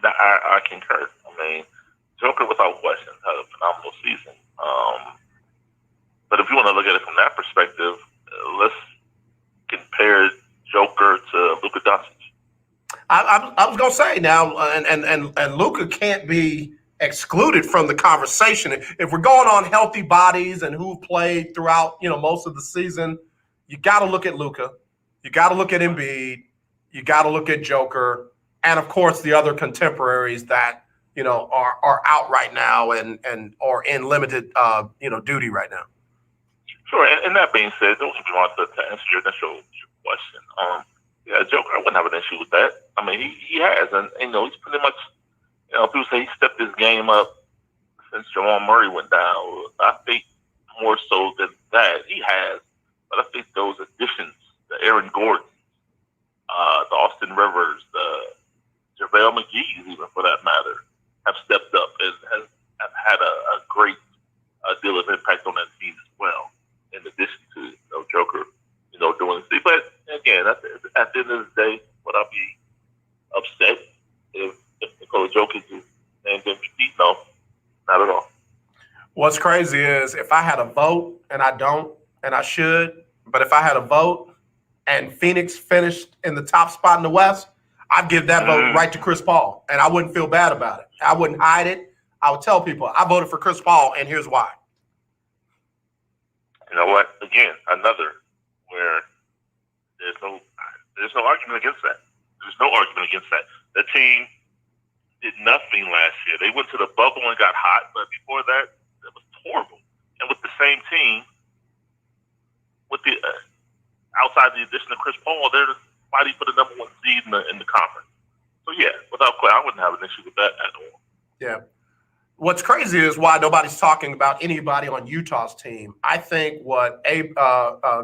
I concur. I mean, Joker, without question, had a phenomenal season. But if you want to look at it from that perspective, let's compare Joker to Luka Doncic. I was gonna say now, and Luka can't be excluded from the conversation. If we're going on healthy bodies and who played throughout, most of the season, you got to look at Luka, you got to look at Embiid, you got to look at Joker, and of course the other contemporaries that are out right now and or in limited duty right now. Sure, and that being said, don't get me wrong, to answer your initial question. Yeah, Joker, I wouldn't have an issue with that. I mean, he has, and he's pretty much, people say he stepped his game up since Jamal Murray went down. I think more so than that, he has. But I think those additions, the Aaron Gordon, the Austin Rivers, the JaVale McGee, even for that matter, have stepped up and have had a great deal of impact on that team as well. In addition to Joker, doing the but again, at the end of the day, would I be upset if Nikola Jokic is named MVP? No, not at all. What's crazy is if I had a vote, and I don't, and I should, but if I had a vote and Phoenix finished in the top spot in the West, I'd give that vote right to Chris Paul, and I wouldn't feel bad about it. I wouldn't hide it. I would tell people I voted for Chris Paul, and here's why. You know what? Again, another where there's no argument against that. There's no argument against that. The team did nothing last year. They went to the bubble and got hot, but before that, it was horrible. And with the same team, with the outside the addition of Chris Paul, they're fighting for the number one seed in the conference. So yeah, without question, I wouldn't have an issue with that at all. Yeah. What's crazy is why nobody's talking about anybody on Utah's team. I think what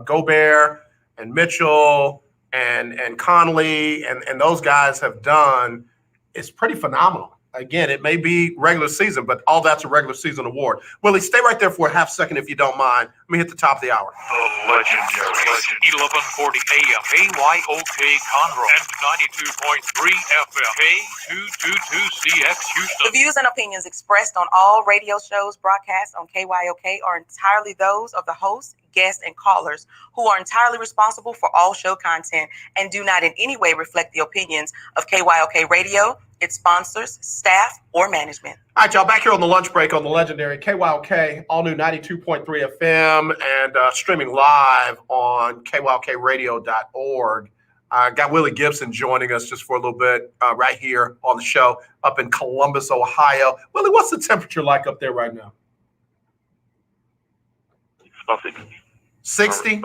Gobert and Mitchell and Conley and those guys have done is pretty phenomenal. Again, it may be regular season, but all that's a regular season award. Willie, stay right there for a half second if you don't mind. Let me hit the top of the hour. The legendary 1140 AM KYOK Conroe and 92.3 FM K222CX The Houston. views and opinions expressed on all radio shows broadcast on KYOK are entirely those of the host, guests, and callers who are entirely responsible for all show content and do not in any way reflect the opinions of KYOK Radio, its sponsors, staff, or management. All right, y'all, back here on the lunch break on the legendary KYOK, all new 92.3 FM and streaming live on KYOKradio.org. Got Willie Gibson joining us just for a little bit right here on the show up in Columbus, Ohio. Willie, what's the temperature like up there right now? It's about 60. 60?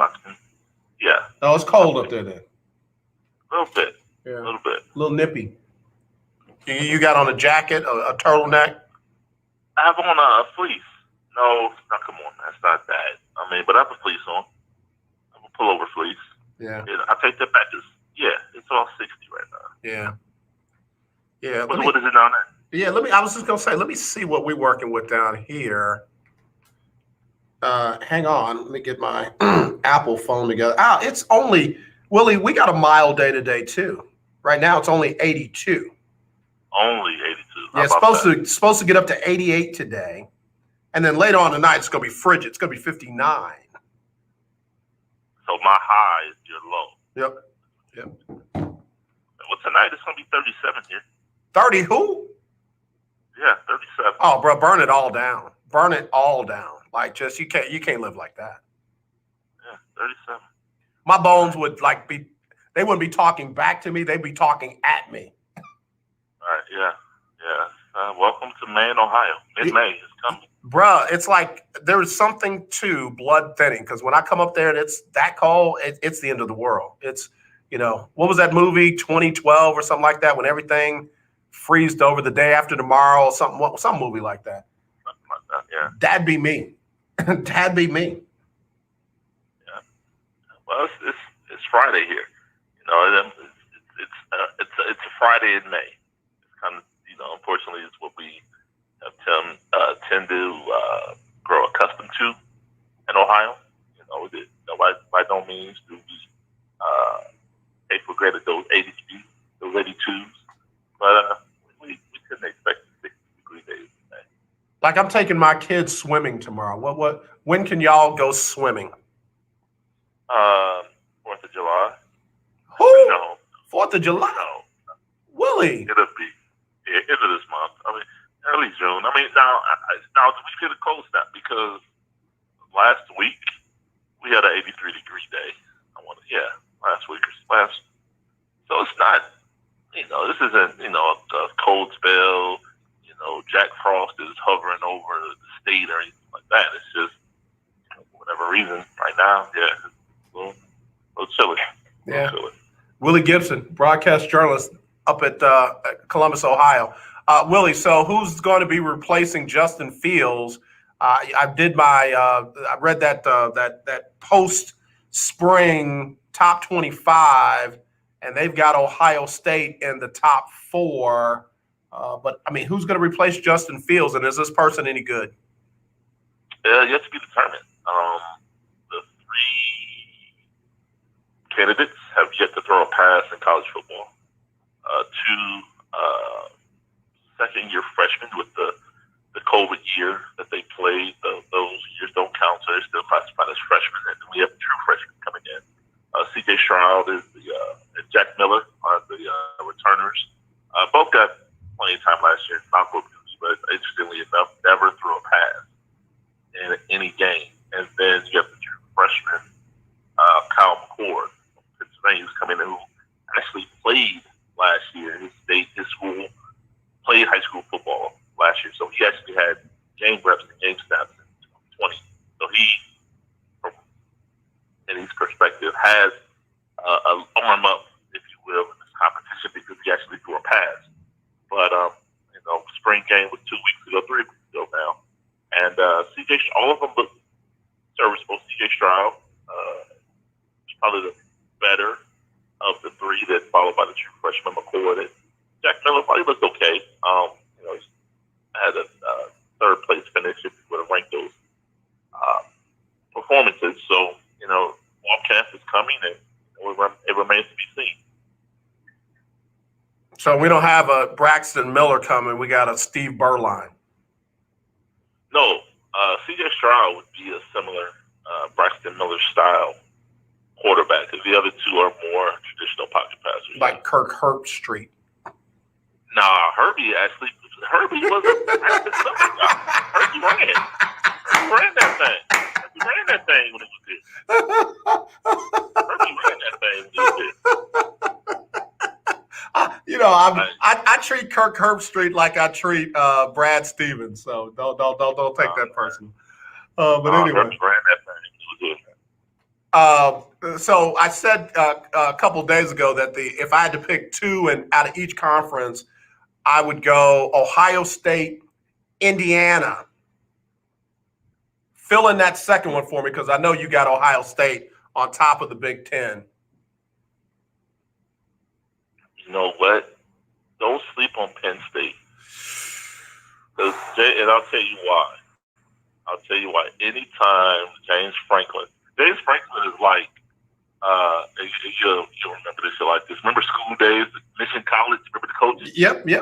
Yeah. Oh, it's cold up there then. A little bit. Yeah. A little bit. A little nippy. You got on a jacket, a turtleneck? I have on a fleece. No, come on, that's not that. I mean, but I have a fleece on. I have a pullover fleece. Yeah. I take that back. It's all 60 right now. Yeah. Yeah. What is it down there? Yeah, I was just gonna say, let me see what we're working with down here. Hang on, let me get my Apple phone together. It's only, Willie, we got a mild day today too. Right now, it's only 82. Only 82. Yeah, it's supposed to get up to 88 today, and then later on tonight, it's going to be frigid. It's going to be 59. So my high is your low. Yep. Well, tonight it's going to be 37 here. 30 who? Yeah, 37. Oh, bro, burn it all down. Burn it all down. Like, just you can't live like that. Yeah, 37. My bones would they wouldn't be talking back to me. They'd be talking at me. All right, yeah. Welcome to Maine, Ohio. Mid-May is coming. Bruh, it's like there's something to blood thinning, because when I come up there and it's that cold, it's the end of the world. It's, what was that movie, 2012 or something like that, when everything freezed over the day after tomorrow or some movie like that. Something like that, yeah. That'd be me. That'd be me. Yeah. Well, it's Friday here. It's a Friday in May. It's kind of, unfortunately, it's what we tend to grow accustomed to in Ohio. By no means do we take for granted those 80 degrees, those 82s, but we couldn't expect 60-degree days today. Like, I'm taking my kids swimming tomorrow. When can y'all go swimming? 4th of July. Who? No. 4th of July? No. Willie. It'll be end of this month. I mean, early June. I mean, now we feel the cold snap because last week we had an 83-degree day. Last week. So it's not, this isn't, a cold spell. Jack Frost is hovering over the state or anything like that. It's just, for whatever reason, right now, it's a little chilly. Yeah. Willie Gibson, broadcast journalist up at Columbus, Ohio. Willie, so who's going to be replacing Justin Fields? I read that post spring top 25, and they've got Ohio State in the top 4. But I mean, who's going to replace Justin Fields, and is this person any good? Yet to be determined. The 3 candidates have yet to throw a pass in college football. 2 second-year freshmen with the COVID year that they played. Those years don't count, so they're still classified as freshmen. And then we have true freshmen coming in. C.J. Stroud and Jack Miller are the returners. Both got plenty of time last year, not but interestingly enough, never threw a pass in any game. And then you have the true freshman, Kyle McCord from Pennsylvania, who's coming in, who actually played last year. His school played high school football last year, so he actually had game reps and game snaps in 2020. So he, from his perspective, has an arm up, if you will, in this competition because he actually threw a pass. But spring game was 2 weeks ago, 3 weeks ago now, and CJ, all of them look serviceable. CJ Stroud is probably the better of the 3, that followed by the true freshman McCord. Jack Miller probably looked okay. He's had a third place finish if you would have ranked those performances. So, fall camp is coming, and it remains to be seen. So we don't have a Braxton Miller coming. We got a Steve Berline. No, C.J. Stroud would be a similar Braxton Miller style quarterback, because the other 2 are more traditional pocket passers. Like Kirk Herbstreit. Nah, Herbie wasn't Braxton Miller guy. Herbie ran that thing. Herbie ran that thing when it was good. Herbie ran that thing when it was good. I treat Kirk Herbstreit like I treat Brad Stevens, so don't take that personal. But anyway, Herbie ran that thing. It was good. So I said a couple days ago that if I had to pick 2 out of each conference, I would go Ohio State, Indiana. Fill in that second one for me, because I know you got Ohio State on top of the Big Ten. You know what? Don't sleep on Penn State. And I'll tell you why. Anytime James Franklin is like You'll remember this shit like this. Remember school days, Mission College? Remember the coaches? Yep. You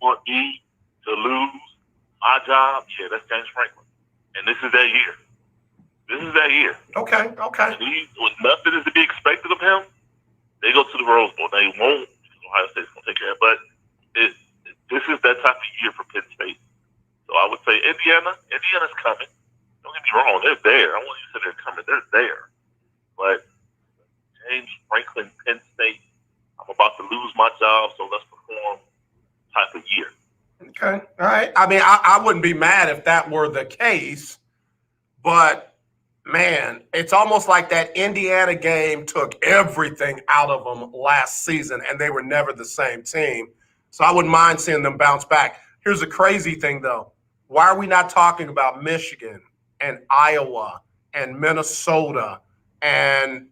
want me to lose my job? Yeah, that's James Franklin. And this is that year. Okay. And when nothing is to be expected of him, they go to the Rose Bowl. They won't. Ohio State's going to take care of it. But this is that type of year for Penn State. So I would say Indiana's coming. Don't get me wrong, they're there. I want you to say they're coming. They're there. But James Franklin, Penn State, I'm about to lose my job, so let's perform type of year. Okay. All right. I mean, I wouldn't be mad if that were the case, but man, it's almost like that Indiana game took everything out of them last season, and they were never the same team. So I wouldn't mind seeing them bounce back. Here's the crazy thing, though. Why are we not talking about Michigan and Iowa and Minnesota and,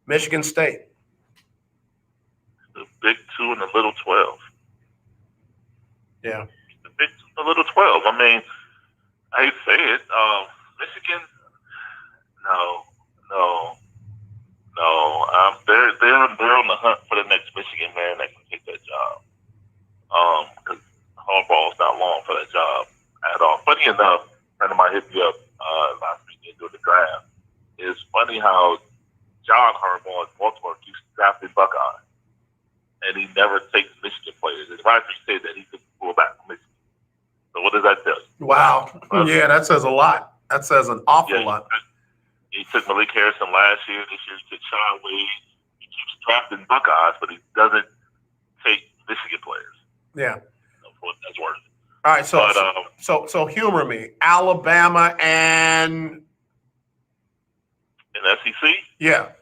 Michigan State? The Big 2 and the Little 12. Yeah. The Big 2 and the Little 12. I mean, I hate to say it. Michigan, no. They're on the hunt for the next Michigan man that can take that job. Because Harbaugh's not long for that job at all. Funny enough, a friend of mine hit me up last weekend during the draft. It's funny how John Harbaugh in Baltimore keeps drafting Buckeyes, and he never takes Michigan players. And Rodgers said that he could pull back from Michigan. So what does that tell you? Wow. Yeah, that says a lot. That says an awful lot. He took Malik Harrison last year. This year he took Sean Wade. He keeps drafting Buckeyes, but he doesn't take Michigan players. Yeah. For what that's worth. All right. So humor me. Alabama and in SEC? Yeah.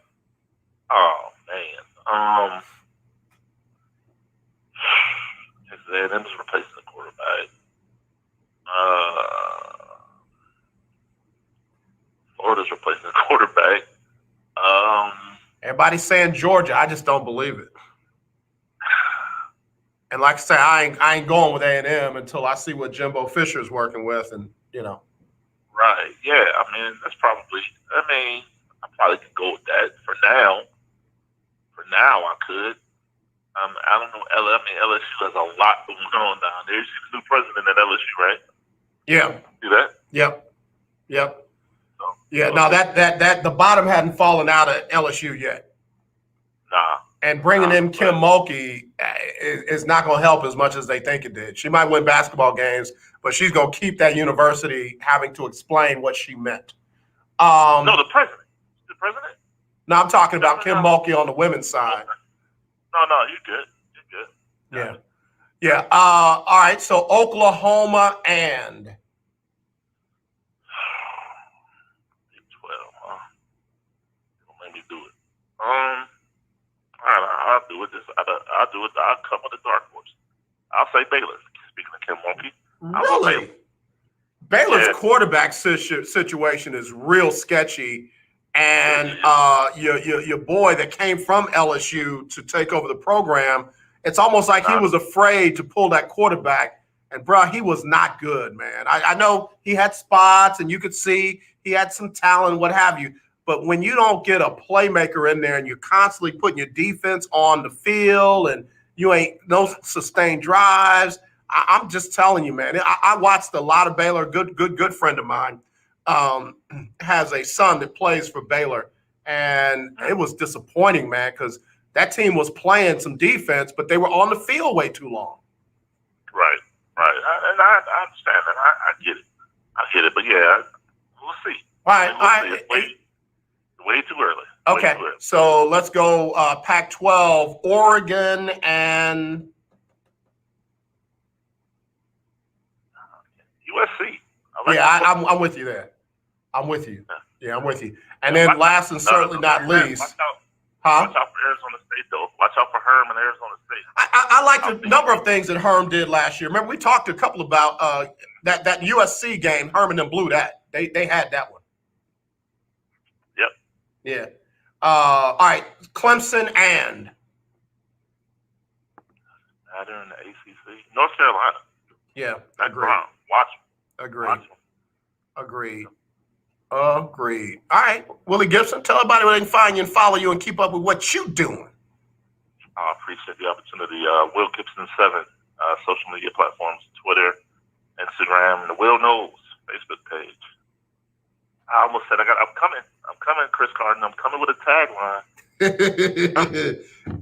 Oh man. Them is replacing the quarterback. Florida's replacing the quarterback. Everybody's saying Georgia. I just don't believe it. And like I say, I ain't going with A&M until I see what Jimbo Fisher's working with, and Right. Yeah. I mean, that's probably. I mean, I probably could go with that for now. I could. I don't know. LSU has a lot going on down there. She's the new president at LSU, right? Yeah. See that? Yep. Yeah. No, that the bottom hadn't fallen out of LSU yet. Nah. And bringing in Kim Mulkey is not going to help as much as they think it did. She might win basketball games, but she's going to keep that university having to explain what she meant. No, the president. The president? No, I'm talking about Kim Mulkey on the women's side. No, you're good. Yeah. All right. So Oklahoma and Big 12. Don't make me do it. I'll do it. I'll do it. I'll come with the dark horse. I'll say Baylor. Speaking of Kim Mulkey. Really? Baylor's quarterback situation is real sketchy. And your boy that came from LSU to take over the program, it's almost like he was afraid to pull that quarterback. And, bro, he was not good, man. I know he had spots, and you could see he had some talent, what have you. But when you don't get a playmaker in there and you're constantly putting your defense on the field and you ain't no sustained drives, I'm just telling you, man. I watched a lot of Baylor. Good friend of mine has a son that plays for Baylor, and it was disappointing, man, because that team was playing some defense, but they were on the field way too long. Right. I understand that. I get it. But yeah, we'll see. All right. Way too early. Okay, so let's go Pac-12, Oregon and USC. I'm with you there. I'm with you. Yeah, I'm with you. And then last and certainly not least. Watch out for Arizona State, though. Watch out for Herm and Arizona State. I like the number of things that Herm did last year. Remember, we talked a couple about that USC game. Herm and them blew that. They had that one. Yep. Yeah. All right, Clemson and Matter in the ACC, North Carolina. Yeah, That's agree. Brown. Watch them. Agreed. Agreed. All right, Willie Gibson, tell everybody where they can find you and follow you and keep up with what you doing. I appreciate the opportunity. Will Gibson 7, social media platforms, Twitter, Instagram, and the Will Knows Facebook page. I almost said I'm coming, Chris Carden. I'm coming with a tagline.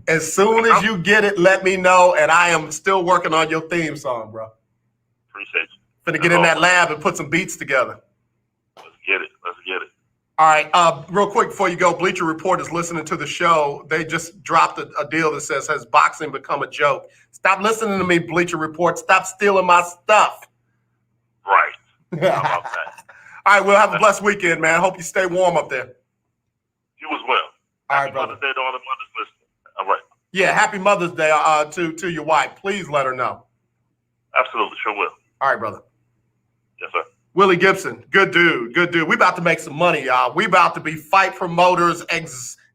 As soon as you get it, let me know. And I am still working on your theme song, bro. Appreciate you. Finna get in that lab and put some beats together. Let's get it. All right. Real quick before you go, Bleacher Report is listening to the show. They just dropped a deal that says, has boxing become a joke? Stop listening to me, Bleacher Report. Stop stealing my stuff. Right. How about that? All right, we'll have a blessed weekend, man. Hope you stay warm up there. You as well. All right, brother. Mother's Day to all the mothers listening. All right. Yeah, happy Mother's Day to your wife. Please let her know. Absolutely, sure will. All right, brother. Yes, sir. Willie Gibson, good dude. We about to make some money, y'all. We about to be fight promoters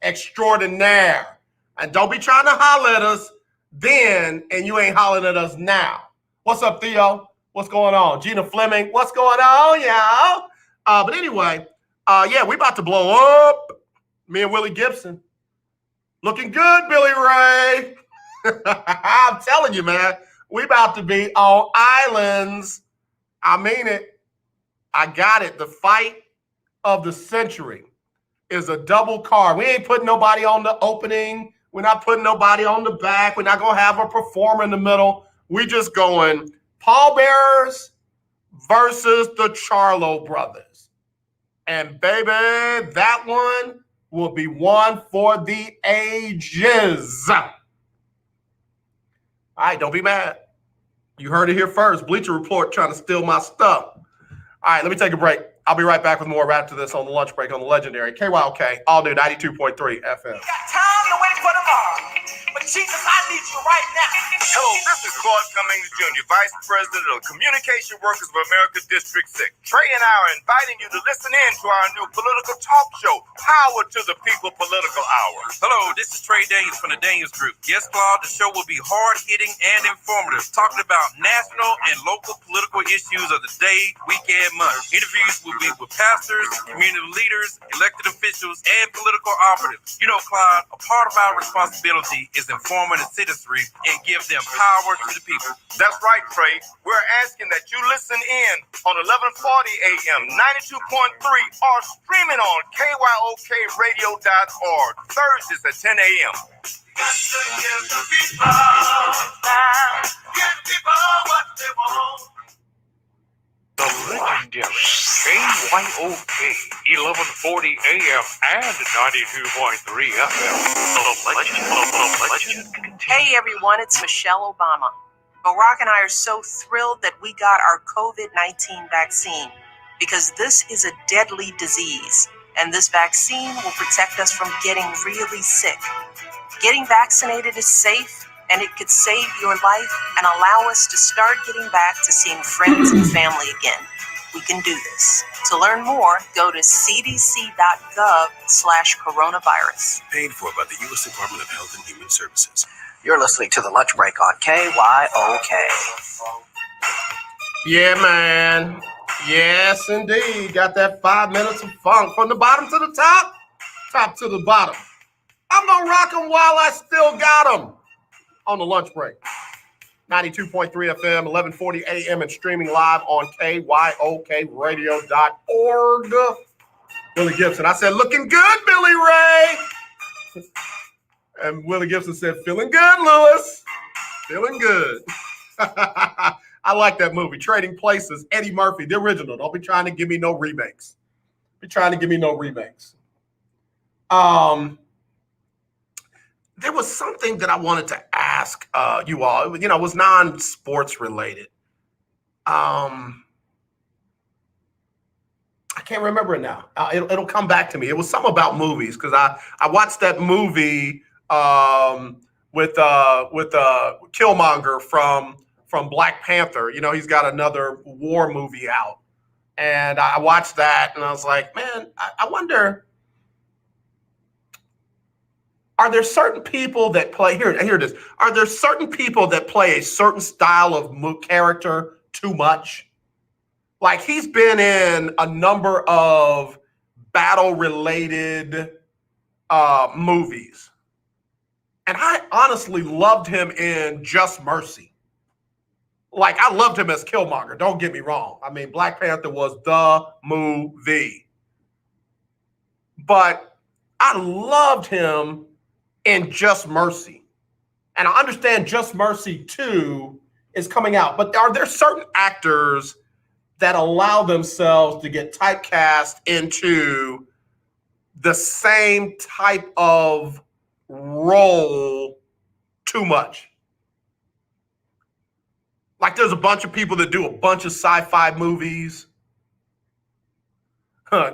extraordinaire. And don't be trying to holler at us then, and you ain't hollering at us now. What's up, Theo? What's going on? Gina Fleming, what's going on, y'all? But anyway, yeah, we about to blow up. Me and Willie Gibson. Looking good, Billy Ray. I'm telling you, man, we about to be on islands. I mean it. I got it. The fight of the century is a double card. We ain't putting nobody on the opening. We're not putting nobody on the back. We're not going to have a performer in the middle. We just going pallbearers versus the Charlo brothers. And baby, that one will be one for the ages. All right, don't be mad. You heard it here first. Bleacher Report trying to steal my stuff. All right, let me take a break. I'll be right back with more right after this on the lunch break on the legendary KYOK, all new 92.3 FM. You got time to wait for tomorrow. But Jesus, I need you right now. Hello, this is Claude Cummings Jr., Vice President of Communication Workers of America District 6. Trey and I are inviting you to listen in to our new political talk show, Power to the People Political Hour. Hello, this is Trey Daniels from the Daniels Group. Yes, Claude, the show will be hard-hitting and informative, talking about national and local political issues of the day, week, and month. Interviews will be with pastors, community leaders, elected officials, and political operatives. You know, Claude, a part of our responsibility is informing the citizenry and give them power to the people. That's right, Trey. We're asking that you listen in on 1140 AM, 92.3, or streaming on KYOKradio.org, Thursdays at 10 a.m. Give the people what they want. The legendary KYOK 1140 AM and 92.3 FM. The legend. Hey everyone, it's Michelle Obama. Barack and I are so thrilled that we got our COVID-19 vaccine because this is a deadly disease and this vaccine will protect us from getting really sick. Getting vaccinated is safe and it could save your life and allow us to start getting back to seeing friends and family again. We can do this. To learn more, go to cdc.gov/coronavirus. Paid for by the U.S. Department of Health and Human Services. You're listening to The Lunch Break on KYOK. Yeah, man. Yes, indeed. Got that 5 minutes of funk from the bottom to the top, top to the bottom. I'm going to rock them while I still got them on the lunch break. 92.3 FM, 1140 AM, and streaming live on KYOKradio.org. Willie Gibson. I said, looking good, Billy Ray. And Willie Gibson said, feeling good, Lewis. Feeling good. I like that movie, Trading Places, Eddie Murphy, the original. Don't be trying to give me no remakes. There was something that I wanted to ask you all. You know, it was non-sports related. I can't remember it now. It'll come back to me. It was something about movies because I watched that movie with Killmonger from Black Panther. You know, he's got another war movie out, and I watched that, and I was like, man, I wonder. Are there certain people that play here it is? Are there certain people that play a certain style of character too much? Like he's been in a number of battle-related movies. And I honestly loved him in Just Mercy. Like, I loved him as Killmonger, don't get me wrong. I mean, Black Panther was the movie. But I loved him in Just Mercy. And I understand Just Mercy 2 is coming out. But are there certain actors that allow themselves to get typecast into the same type of role too much? Like, there's a bunch of people that do a bunch of sci-fi movies.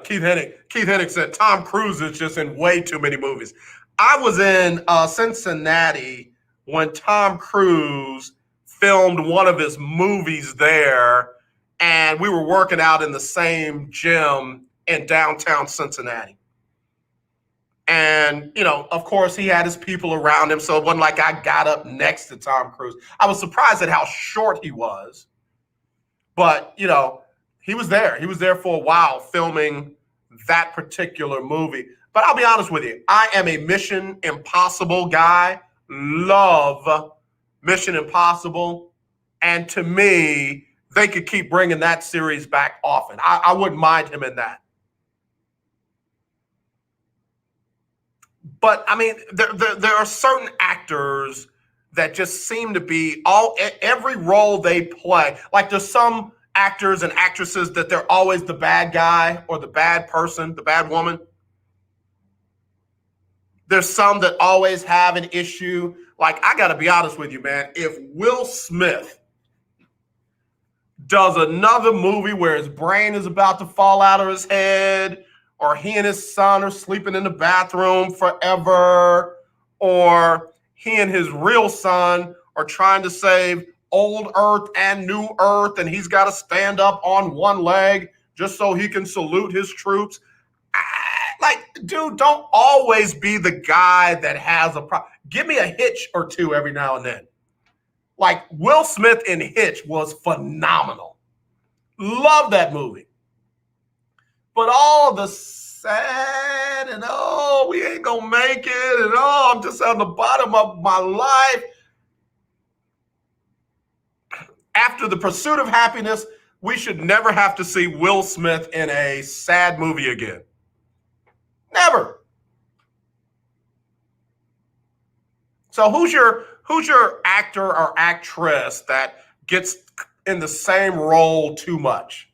Keith Hennig said Tom Cruise is just in way too many movies. I was in Cincinnati when Tom Cruise filmed one of his movies there, and we were working out in the same gym in downtown Cincinnati. And, you know, of course, he had his people around him, so it wasn't like I got up next to Tom Cruise. I was surprised at how short he was. But, you know, he was there. He was there for a while filming that particular movie. But I'll be honest with you, I am a Mission Impossible guy. Love Mission Impossible. And to me, they could keep bringing that series back often. I wouldn't mind him in that. But I mean, there are certain actors that just seem to be every role they play. Like, there's some actors and actresses that they're always the bad guy or the bad person, the bad woman. There's some that always have an issue. Like, I got to be honest with you, man. If Will Smith does another movie where his brain is about to fall out of his head, or he and his son are sleeping in the bathroom forever, or he and his real son are trying to save old Earth and new Earth, and he's got to stand up on one leg just so he can salute his troops. Like, dude, don't always be the guy that has a problem. Give me a Hitch or two every now and then. Like, Will Smith in Hitch was phenomenal. Love that movie. But all the sad and, oh, we ain't gonna make it, and oh, I'm just on the bottom of my life. After The Pursuit of Happiness, we should never have to see Will Smith in a sad movie again. Never. So who's your actor or actress that gets in the same role too much?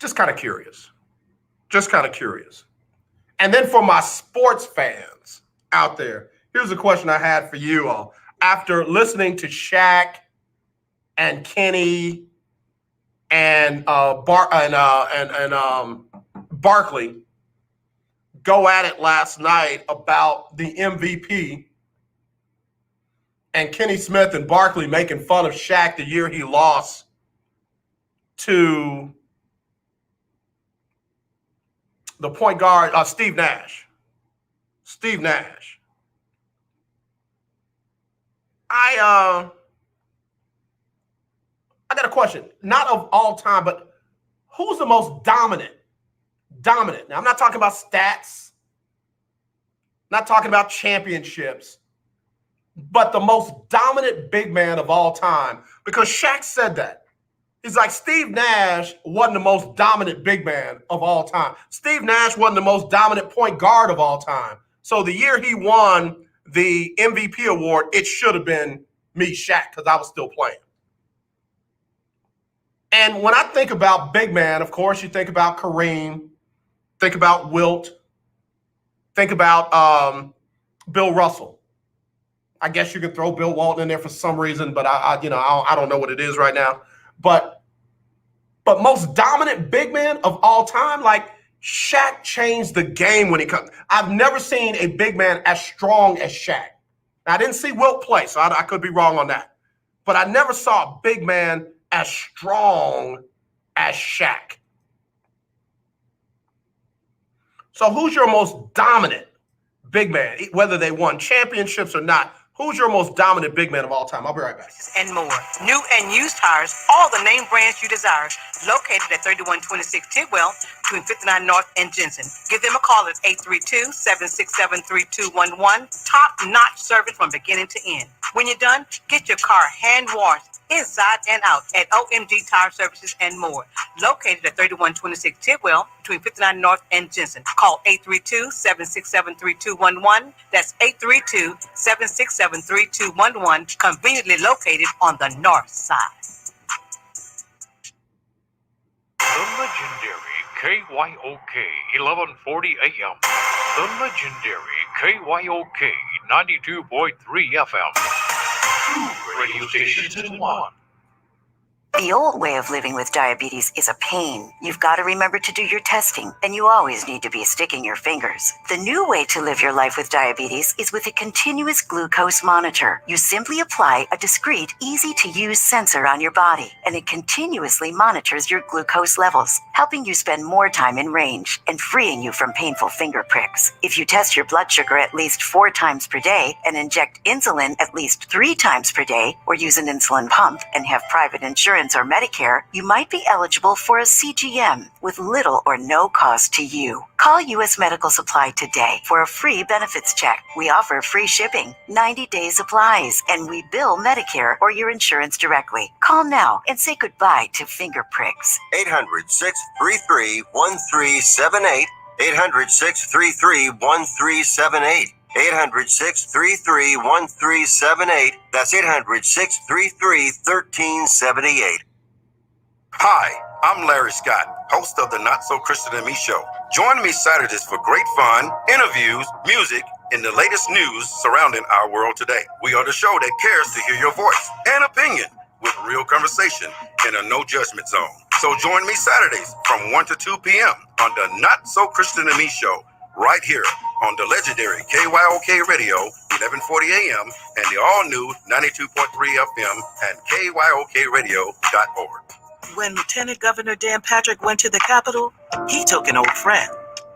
Just kind of curious. And then for my sports fans out there, here's a question I had for you all. After listening to Shaq and Kenny and Barkley go at it last night about the MVP, and Kenny Smith and Barkley making fun of Shaq the year he lost to the point guard, Steve Nash. I got a question. Not of all time, but who's the most dominant? Now, I'm not talking about stats. Not talking about championships. But the most dominant big man of all time. Because Shaq said that. He's like, Steve Nash wasn't the most dominant big man of all time. Steve Nash wasn't the most dominant point guard of all time. So the year he won the MVP award, it should have been me, Shaq, because I was still playing. And when I think about big man, of course, you think about Kareem, think about Wilt, think about Bill Russell. I guess you could throw Bill Walton in there for some reason, but I don't know what it is right now. But most dominant big man of all time, like, Shaq changed the game when he comes. I've never seen a big man as strong as Shaq. Now, I didn't see Wilt play, so I could be wrong on that. But I never saw a big man as strong as Shaq. So who's your most dominant big man, whether they won championships or not? Who's your most dominant big man of all time? I'll be right back. And more. New and used tires, all the name brands you desire. Located at 3126 Tidwell between 59 North and Jensen. Give them a call at 832-767-3211. Top-notch service from beginning to end. When you're done, get your car hand washed inside and out at OMG Tire Services and more. Located at 3126 Tidwell between 59 North and Jensen. Call 832-767-3211. That's 832-767-3211. Conveniently located on the north side. The legendary KYOK 1140 AM. The legendary KYOK 92.3 FM. Two radio stations in one. The old way of living with diabetes is a pain. You've got to remember to do your testing, and you always need to be sticking your fingers. The new way to live your life with diabetes is with a continuous glucose monitor. You simply apply a discreet, easy-to-use sensor on your body, and it continuously monitors your glucose levels, helping you spend more time in range and freeing you from painful finger pricks. If you test your blood sugar at least 4 times per day and inject insulin at least 3 times per day, or use an insulin pump and have private insurance or Medicare, you might be eligible for a CGM with little or no cost to you. Call U.S. Medical Supply today for a free benefits check. We offer free shipping, 90-day supplies, and we bill Medicare or your insurance directly. Call now and say goodbye to finger pricks. 800-633-1378. 800-633-1378. 800-633-1378. That's 800-633-1378. Hi, I'm Larry Scott, host of the Not So Christian and Me Show. Join me Saturdays for great fun, interviews, music, and the latest news surrounding our world today. We are the show that cares to hear your voice and opinion with real conversation in a no judgment zone. So join me Saturdays from 1 to 2 p.m. on the Not So Christian and Me Show, right here on the legendary KYOK Radio, 1140 AM, and the all-new 92.3 FM and KYOKradio.org. When Lieutenant Governor Dan Patrick went to the Capitol, he took an old friend,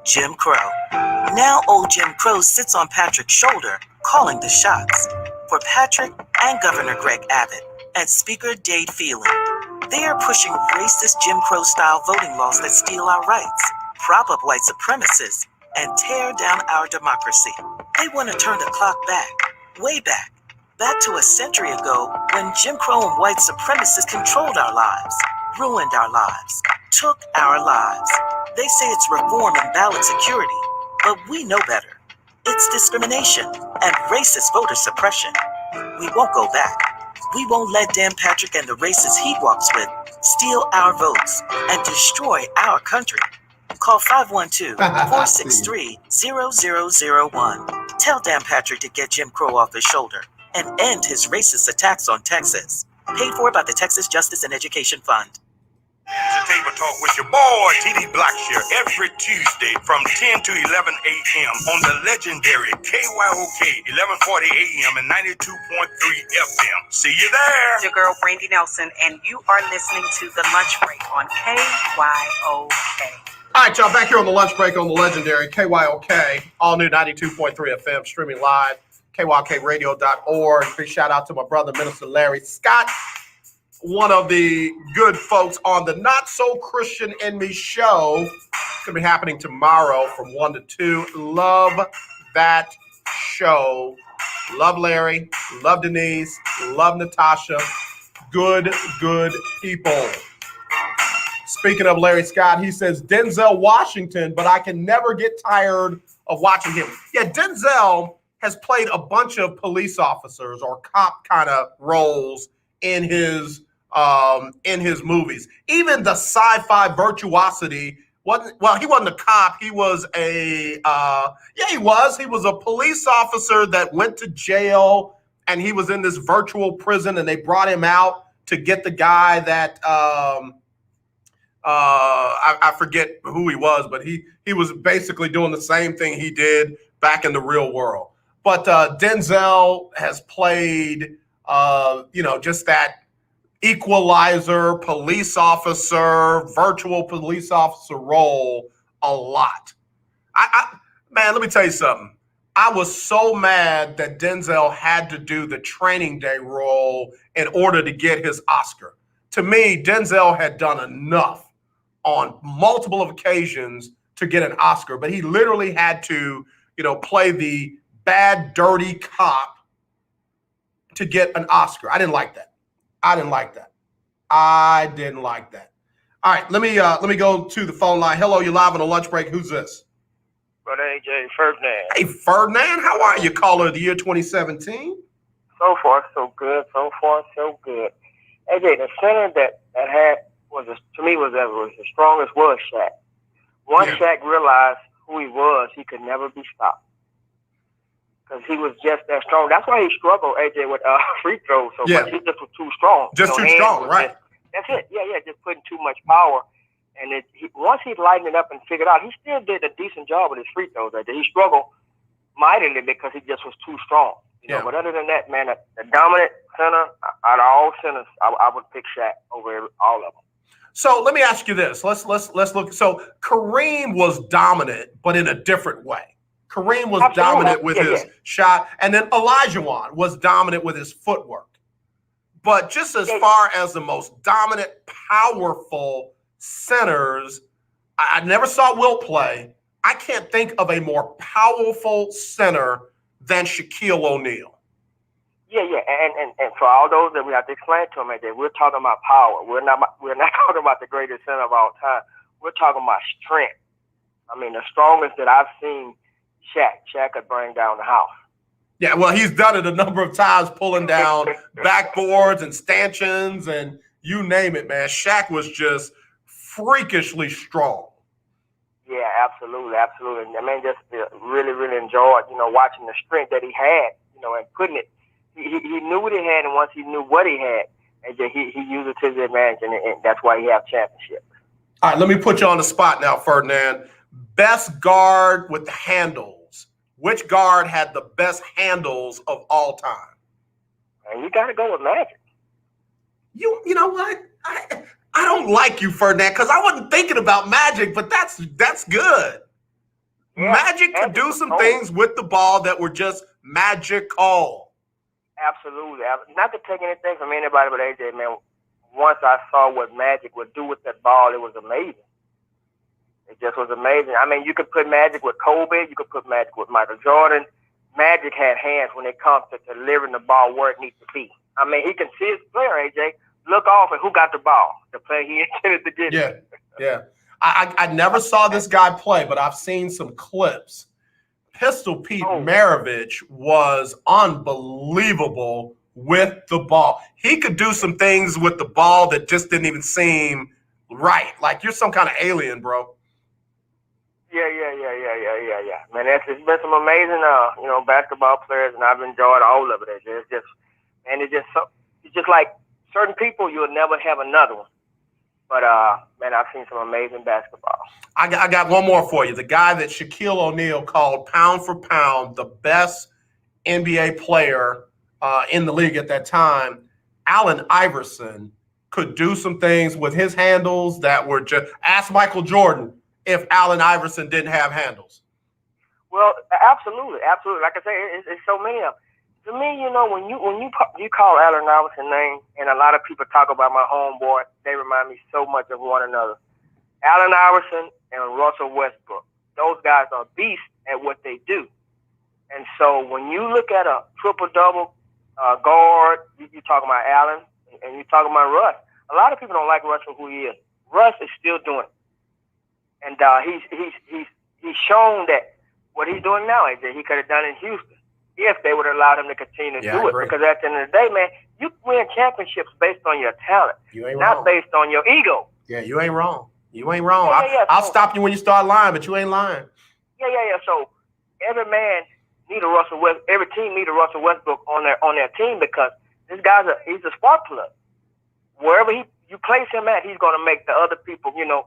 Jim Crow. Now old Jim Crow sits on Patrick's shoulder, calling the shots for Patrick and Governor Greg Abbott and Speaker Dade Phelan. They are pushing racist Jim Crow-style voting laws that steal our rights, prop up white supremacists, and tear down our democracy. They want to turn the clock back, way back to a century ago when Jim Crow and white supremacists controlled our lives, ruined our lives, took our lives. They say it's reform and ballot security, but we know better. It's discrimination and racist voter suppression. We won't go back. We won't let Dan Patrick and the racists he walks with steal our votes and destroy our country. Call 512-463-0001. Tell Dan Patrick to get Jim Crow off his shoulder and end his racist attacks on Texas. Paid for by the Texas Justice and Education Fund. The Table Talk with your boy, T.D. Blackshear, every Tuesday from 10 to 11 a.m. on the legendary KYOK 1140 a.m. and 92.3 FM. See you there. It's your girl, Brandy Nelson, and you are listening to The Lunch Break on KYOK. All right, y'all, back here on the lunch break on the legendary KYOK, all new 92.3 FM, streaming live, KYOKradio.org. Big shout out to my brother, Minister Larry Scott, one of the good folks on the Not So Christian and Me show. It's going to be happening tomorrow from 1 to 2. Love that show. Love Larry. Love Denise. Love Natasha. Good people. Speaking of Larry Scott, he says Denzel Washington, but I can never get tired of watching him. Yeah, Denzel has played a bunch of police officers or cop kind of roles in his movies. Even the sci-fi virtuosity wasn't, well, he wasn't a cop. He was he was a police officer that went to jail, and he was in this virtual prison, and they brought him out to get the guy that I forget who he was, but he was basically doing the same thing he did back in the real world. But Denzel has played, just that equalizer, police officer, virtual police officer role a lot. Man, let me tell you something. I was so mad that Denzel had to do the Training Day role in order to get his Oscar. To me, Denzel had done enough on multiple occasions to get an Oscar, but he literally had to, play the bad, dirty cop to get an Oscar. I didn't like that. I didn't like that. All right, let me go to the phone line. Hello, you're live on a lunch break. Who's this? Brother AJ Ferdinand. Hey, Ferdinand, how are you? Caller of the year 2017. So far, so good. So far, so good. AJ, the center that had was the strongest was Shaq. Once Shaq realized who he was, he could never be stopped because he was just that strong. That's why he struggled, AJ, with free throws so much. He just was too strong. Just too strong, right? That's it. Yeah, just putting too much power. And once he lightened it up and figured out, he still did a decent job with his free throws. He struggled mightily because he just was too strong. You know, but other than that, man, the dominant center out of all centers, I would pick Shaq over all of them. So let me ask you this. Let's look. So Kareem was dominant, but in a different way. Kareem was dominant with his shot, and then Olajuwon was dominant with his footwork. But just as far as the most dominant, powerful centers, I never saw Wilt play. I can't think of a more powerful center than Shaquille O'Neal. Yeah, and for all those that we have to explain to them, that we're talking about power. We're not talking about the greatest center of all time. We're talking about strength. I mean, the strongest that I've seen, Shaq could bring down the house. Yeah, well, he's done it a number of times, pulling down backboards and stanchions and you name it, man. Shaq was just freakishly strong. Yeah, absolutely. I mean, just really, really enjoyed, watching the strength that he had, and putting it. He knew what he had, and once he knew what he had, and he used it to his advantage, and that's why he have championships. All right, let me put you on the spot now, Ferdinand. Best guard with the handles. Which guard had the best handles of all time? And you got to go with Magic. You know what? I don't like you, Ferdinand, because I wasn't thinking about Magic, but that's good. Yeah, Magic could do some things with the ball that were just magical. Absolutely. Not to take anything from anybody but AJ, man. Once I saw what Magic would do with that ball, it was amazing. It just was amazing. I mean, you could put Magic with Kobe. You could put Magic with Michael Jordan. Magic had hands when it comes to delivering the ball where it needs to be. I mean, he can see his player, AJ, look off and who got the ball, the player he intended to get. Yeah. I never saw this guy play, but I've seen some clips. Pistol Pete Maravich was unbelievable with the ball. He could do some things with the ball that just didn't even seem right. Like you're some kind of alien, bro. Yeah. Man, it's been some amazing, basketball players, and I've enjoyed all of it. It's just like certain people, you'll never have another one. But, man, I've seen some amazing basketball. I got one more for you. The guy that Shaquille O'Neal called pound for pound the best NBA player in the league at that time, Allen Iverson, could do some things with his handles that were just – ask Michael Jordan if Allen Iverson didn't have handles. Well, absolutely. Like I say, it's so many of them. To me, when you call Allen Iverson's name, and a lot of people talk about my homeboy, they remind me so much of one another. Allen Iverson and Russell Westbrook, those guys are beasts at what they do. And so when you look at a triple-double guard, you're talking about Allen, and you're talking about Russ. A lot of people don't like Russ for who he is. Russ is still doing it. And he's shown that what he's doing now, AJ, he could have done in Houston if they would have allowed him to continue to do it. Because at the end of the day, man, you win championships based on your talent, not based on your ego. Yeah, you ain't wrong. I'll stop you when you start lying, but you ain't lying. Yeah. So every man need a Russell Westbrook. Every team need a Russell Westbrook on their team because this guy's he's a spark plug. Wherever you place him at, he's going to make the other people, he's going to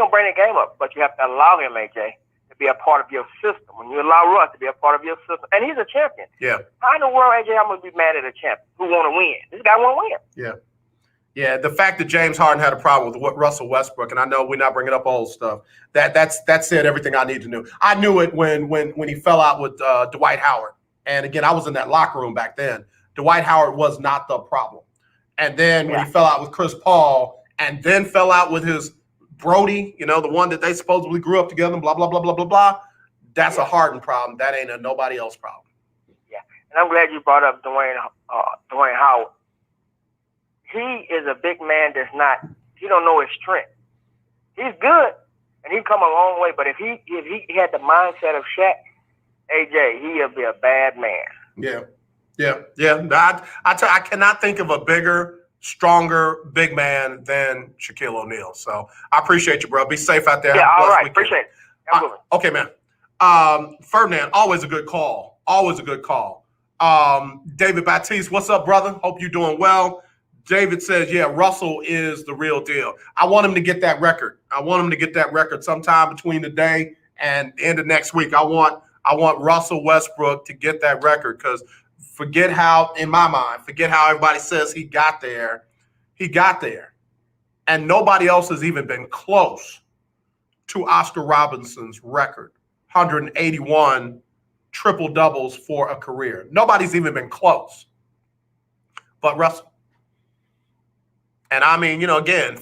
bring the game up. But you have to allow him, AJ, to be a part of your system. When you allow Russ to be a part of your system, and he's a champion. Yeah. How in the world, AJ, I'm going to be mad at a champion who want to win? This guy want to win. Yeah. Yeah, the fact that James Harden had a problem with Russell Westbrook, and I know we're not bringing up old stuff. That said everything I need to know. I knew it when he fell out with Dwight Howard, and again, I was in that locker room back then. Dwight Howard was not the problem, and then when he fell out with Chris Paul, and then fell out with his Brody, the one that they supposedly grew up together, blah blah blah blah blah blah. That's a Harden problem. That ain't a nobody else problem. Yeah, and I'm glad you brought up Dwayne Howard. He is a big man he don't know his strength. He's good and he come a long way, but if he had the mindset of Shaq, AJ, he'll be a bad man. Yeah. I cannot think of a bigger, stronger big man than Shaquille O'Neal. So I appreciate you, bro. Be safe out there. Yeah, all right. Appreciate it. Okay, man. Ferdinand, always a good call. Always a good call. David Baptiste, what's up, brother? Hope you're doing well. David says, yeah, Russell is the real deal. I want him to get that record. I want him to get that record sometime between the day and the end of next week. I want Russell Westbrook to get that record because forget how everybody says he got there. He got there. And nobody else has even been close to Oscar Robinson's record, 181 triple doubles for a career. Nobody's even been close. But Russell. And I mean, again,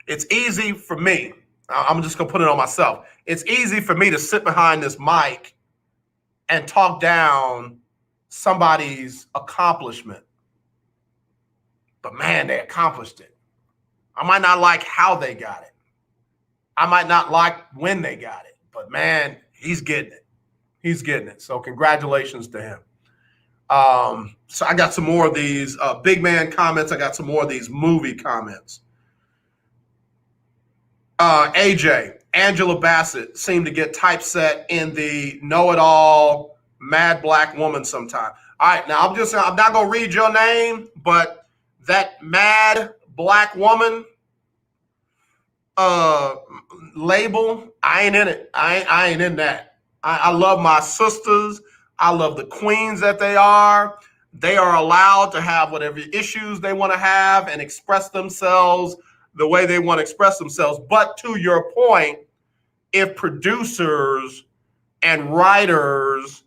it's easy for me. I'm just going to put it on myself. It's easy for me to sit behind this mic and talk down somebody's accomplishment. But man, they accomplished it. I might not like how they got it. I might not like when they got it. But man, he's getting it. He's getting it. So congratulations to him. So I got some more of these big man comments. I got some more of these movie comments. AJ, Angela Bassett seemed to get typeset in the know-it-all mad black woman sometime. All right, now I'm not gonna read your name, but that mad black woman label, I ain't in it. I ain't in that. I love my sisters. I love the queens that they are. They are allowed to have whatever issues they want to have and express themselves the way they want to express themselves. But to your point, if producers and writers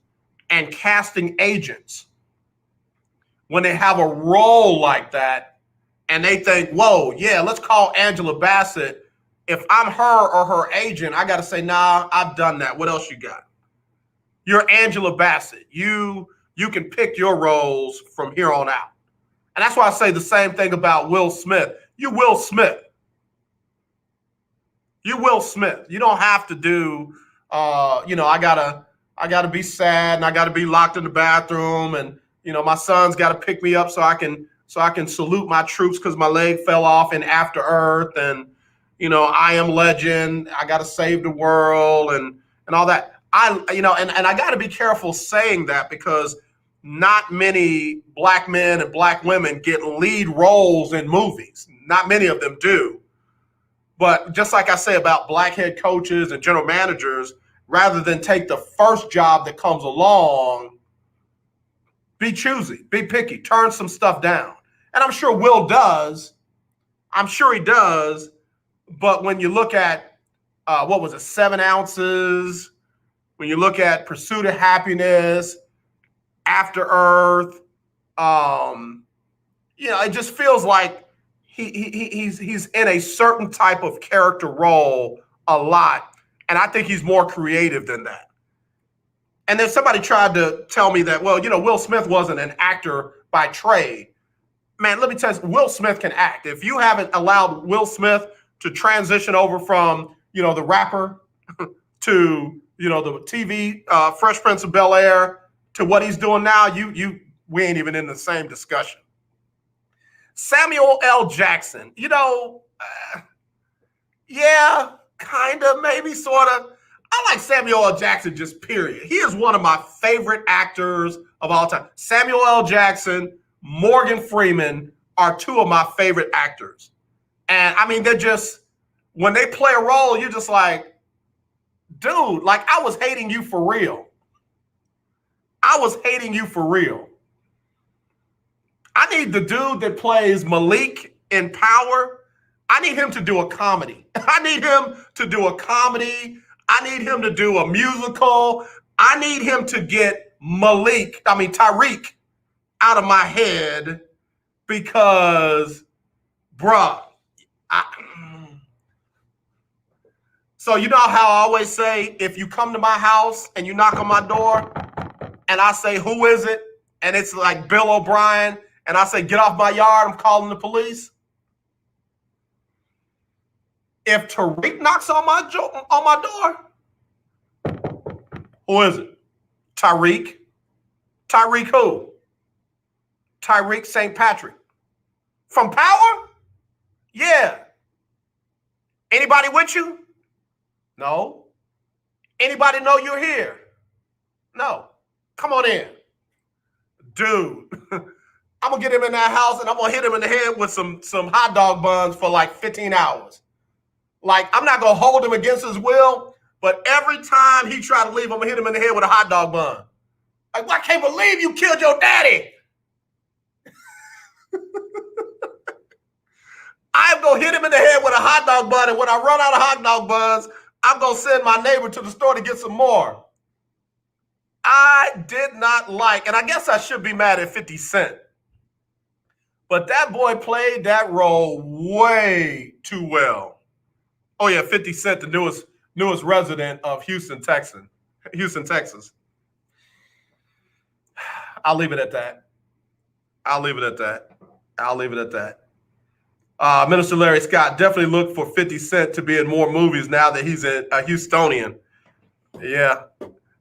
and casting agents, when they have a role like that and they think, whoa, yeah, let's call Angela Bassett. If I'm her or her agent, I got to say, nah, I've done that. What else you got? You're Angela Bassett. You can pick your roles from here on out. And that's why I say the same thing about Will Smith. You Will Smith. You Will Smith. You don't have to do, I gotta be sad and I gotta be locked in the bathroom and my son's got to pick me up so I can salute my troops because my leg fell off in After Earth and I Am Legend. I got to save the world and all that. And I got to be careful saying that because not many black men and black women get lead roles in movies. Not many of them do. But just like I say about black head coaches and general managers, rather than take the first job that comes along, be choosy, be picky, turn some stuff down. And I'm sure Will does. I'm sure he does. But when you look at, 7 Ounces, when you look at Pursuit of Happiness, After Earth, it just feels like he's in a certain type of character role a lot. And I think he's more creative than that. And then somebody tried to tell me that, Will Smith wasn't an actor by trade. Man, let me tell you, Will Smith can act. If you haven't allowed Will Smith to transition over from, the rapper to, the TV, Fresh Prince of Bel-Air to what he's doing now, we ain't even in the same discussion. Samuel L. Jackson, yeah, kind of, maybe, sort of. I like Samuel L. Jackson just period. He is one of my favorite actors of all time. Samuel L. Jackson, Morgan Freeman are two of my favorite actors. And I mean, they're just, when they play a role, you're just like, dude, like I was hating you for real. I was hating you for real. I need the dude that plays Malik in Power, I need him to do a comedy. I need him to do a comedy. I need him to do a musical. I need him to get Tyreek out of my head because, bruh, so you know how I always say, if you come to my house and you knock on my door and I say, who is it? And it's like Bill O'Brien, and I say, get off my yard, I'm calling the police. If Tariq knocks on my door, who is it? Tyreek. Tyreek who? Tyreek St. Patrick. From Power? Yeah. Anybody with you? No. Anybody know you're here? No. Come on in. Dude, I'm going to get him in that house and I'm going to hit him in the head with some hot dog buns for like 15 hours. Like, I'm not going to hold him against his will, but every time he try to leave, I'm going to hit him in the head with a hot dog bun. Like, I can't believe you killed your daddy. I'm going to hit him in the head with a hot dog bun, and when I run out of hot dog buns, I'm going to send my neighbor to the store to get some more. I did not like, and I guess I should be mad at 50 Cent, but that boy played that role way too well. Oh, yeah, 50 Cent, the newest resident of Houston, Texas. I'll leave it at that. Minister Larry Scott, definitely look for 50 Cent to be in more movies now that he's a Houstonian. Yeah.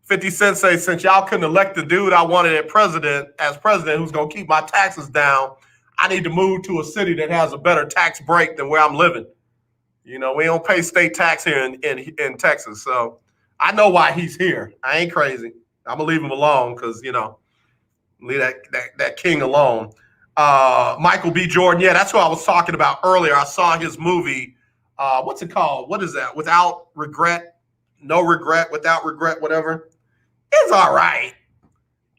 50 Cent says, since y'all couldn't elect the dude I wanted as president who's going to keep my taxes down, I need to move to a city that has a better tax break than where I'm living. You know, we don't pay state tax here in Texas. So I know why he's here. I ain't crazy. I'm going to leave him alone because, you know, leave that king alone. Michael B. Jordan. Yeah, that's who I was talking about earlier. I saw his movie. What's it called? What is that? Without Regret? No Regret, Without Regret, whatever. It's all right.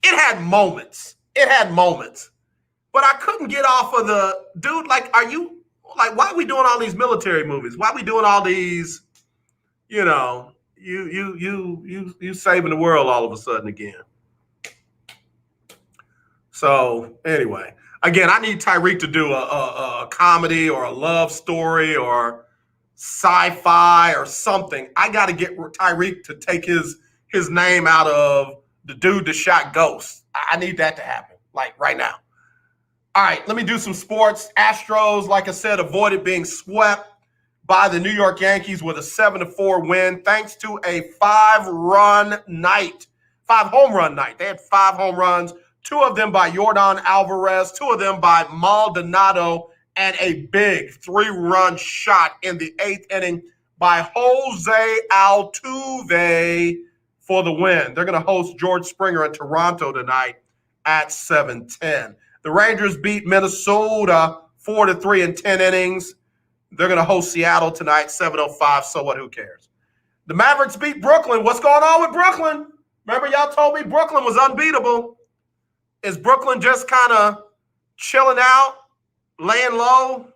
It had moments. But I couldn't get off of the dude. Like, why are we doing all these military movies? Why are we doing all these, you know, you saving the world all of a sudden again? So anyway, again, I need Tyreek to do a comedy or a love story or sci-fi or something. I got to get Tyreek to take his name out of the dude that shot Ghost. I need that to happen, like right now. All right, let me do some sports. Astros, like I said, avoided being swept by the New York Yankees with a 7-4 win thanks to a 5-home run night. They had 5 home runs, 2 of them by Yordan Alvarez, 2 of them by Maldonado, and a big 3-run shot in the 8th inning by Jose Altuve for the win. They're going to host George Springer in Toronto tonight at 7:10. The Rangers beat Minnesota 4-3 in 10 innings. They're going to host Seattle tonight, 7:05. So what? Who cares? The Mavericks beat Brooklyn. What's going on with Brooklyn? Remember, y'all told me Brooklyn was unbeatable. Is Brooklyn just kind of chilling out, laying low?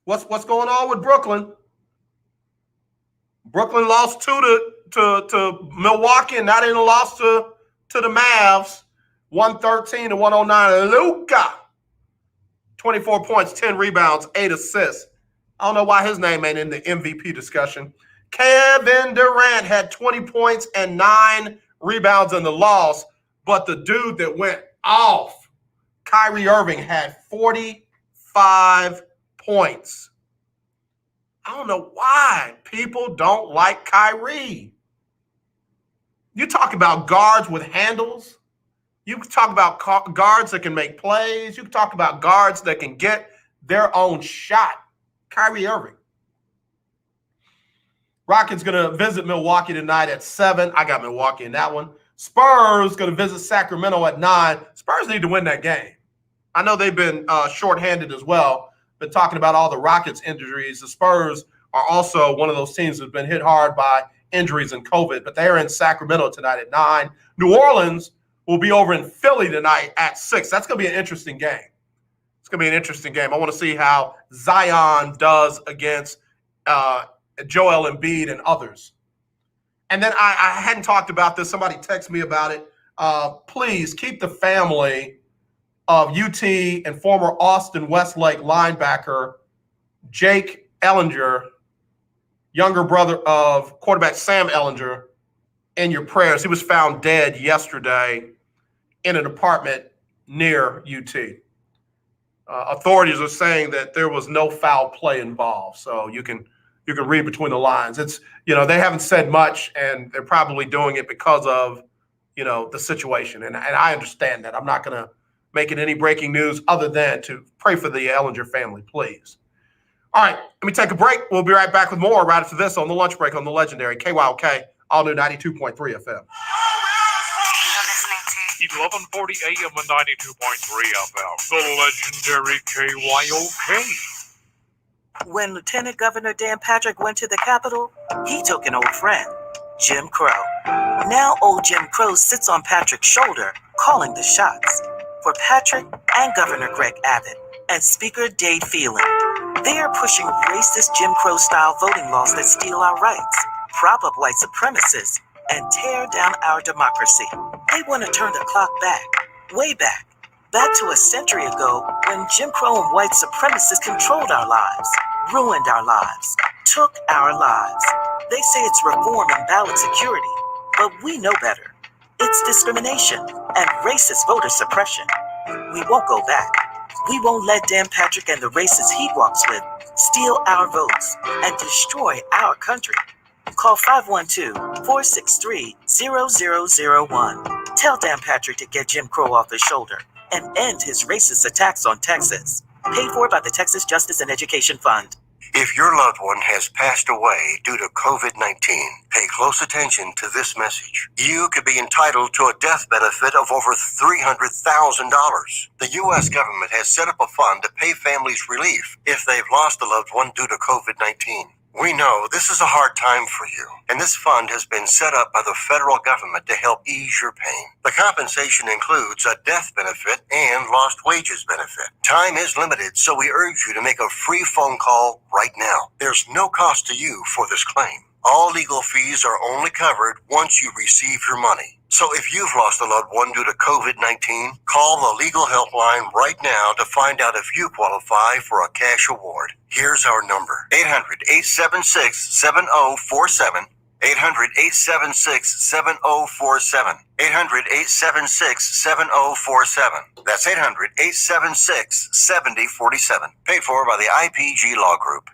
What's going on with Brooklyn? Brooklyn lost 2 to Milwaukee, and now they lost to the Mavs, 113-109. Luka, 24 points, 10 rebounds, 8 assists. I don't know why his name ain't in the MVP discussion. Kevin Durant had 20 points and 9 rebounds in the loss, but the dude that went off, Kyrie Irving, had 45 points. I don't know why people don't like Kyrie. You talk about guards with handles. You can talk about guards that can make plays. You can talk about guards that can get their own shot. Kyrie Irving. Rockets going to visit Milwaukee tonight at 7. I got Milwaukee in that one. Spurs going to visit Sacramento at 9. Spurs need to win that game. I know they've been shorthanded as well. Been talking about all the Rockets injuries. The Spurs are also one of those teams that's been hit hard by injuries and COVID, but they're in Sacramento tonight at 9. New Orleans will be over in Philly tonight at 6. That's going to be an interesting game. going to be an interesting game. I want to see how Zion does against Joel Embiid and others. And then I hadn't talked about this. Somebody texted me about it. Please keep the family of UT and former Austin Westlake linebacker Jake Ellinger, younger brother of quarterback Sam Ellinger, in your prayers. He was found dead yesterday in an apartment near UT. Authorities are saying that there was no foul play involved. So you can read between the lines. It's, they haven't said much, and they're probably doing it because of, the situation. And I understand that. I'm not going to make it any breaking news other than to pray for the Ellinger family, please. All right, let me take a break. We'll be right back with more right after this on the lunch break on the legendary KYOK, all new 92.3 FM. 1140 AM and 92.3 FM. The legendary KYOK. When Lieutenant Governor Dan Patrick went to the Capitol, he took an old friend, Jim Crow. Now old Jim Crow sits on Patrick's shoulder, calling the shots for Patrick and Governor Greg Abbott and Speaker Dade Phelan. They are pushing racist Jim Crow-style voting laws that steal our rights, prop up white supremacists, and tear down our democracy. They want to turn the clock back, way back to a century ago when Jim Crow and white supremacists controlled our lives, ruined our lives, took our lives. They say it's reform and ballot security, but we know better. It's discrimination and racist voter suppression. We won't go back. We won't let Dan Patrick and the racists he walks with steal our votes and destroy our country. Call 512-463-0001. Tell Dan Patrick to get Jim Crow off his shoulder and end his racist attacks on Texas. Paid for by the Texas Justice and Education Fund. If your loved one has passed away due to COVID-19, pay close attention to this message. You could be entitled to a death benefit of over $300,000. The U.S. government has set up a fund to pay families relief if they've lost a loved one due to COVID-19. We know this is a hard time for you, and this fund has been set up by the federal government to help ease your pain. The compensation includes a death benefit and lost wages benefit. Time is limited, so we urge you to make a free phone call right now. There's no cost to you for this claim. All legal fees are only covered once you receive your money. So if you've lost a loved one due to COVID-19, call the legal helpline right now to find out if you qualify for a cash award. Here's our number: 800-876-7047. 800-876-7047. 800-876-7047. That's 800-876-7047. Paid for by the IPG Law Group.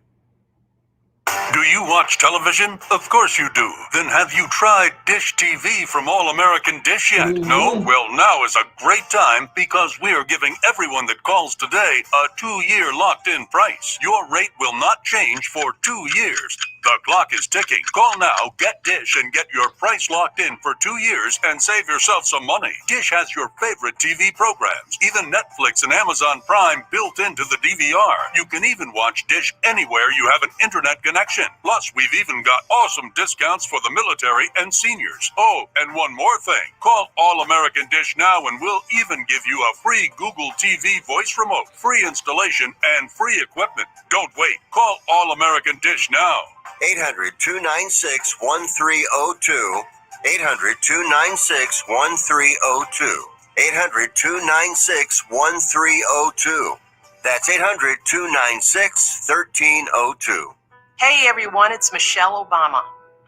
Do you watch television? Of course you do. Then have you tried Dish TV from All American Dish yet? No? Well, now is a great time because we are giving everyone that calls today a 2-year locked-in price. Your rate will not change for 2 years. The clock is ticking. Call now, get Dish, and get your price locked in for 2 years and save yourself some money. Dish has your favorite TV programs, even Netflix and Amazon Prime built into the DVR. You can even watch Dish anywhere you have an internet connection. Plus, we've even got awesome discounts for the military and seniors. Oh, and one more thing. Call All American Dish now and we'll even give you a free Google TV voice remote, free installation, and free equipment. Don't wait. Call All American Dish now. 800-296-1302. 800-296-1302. 800-296-1302. That's 800-296-1302. Hey everyone, it's Michelle Obama.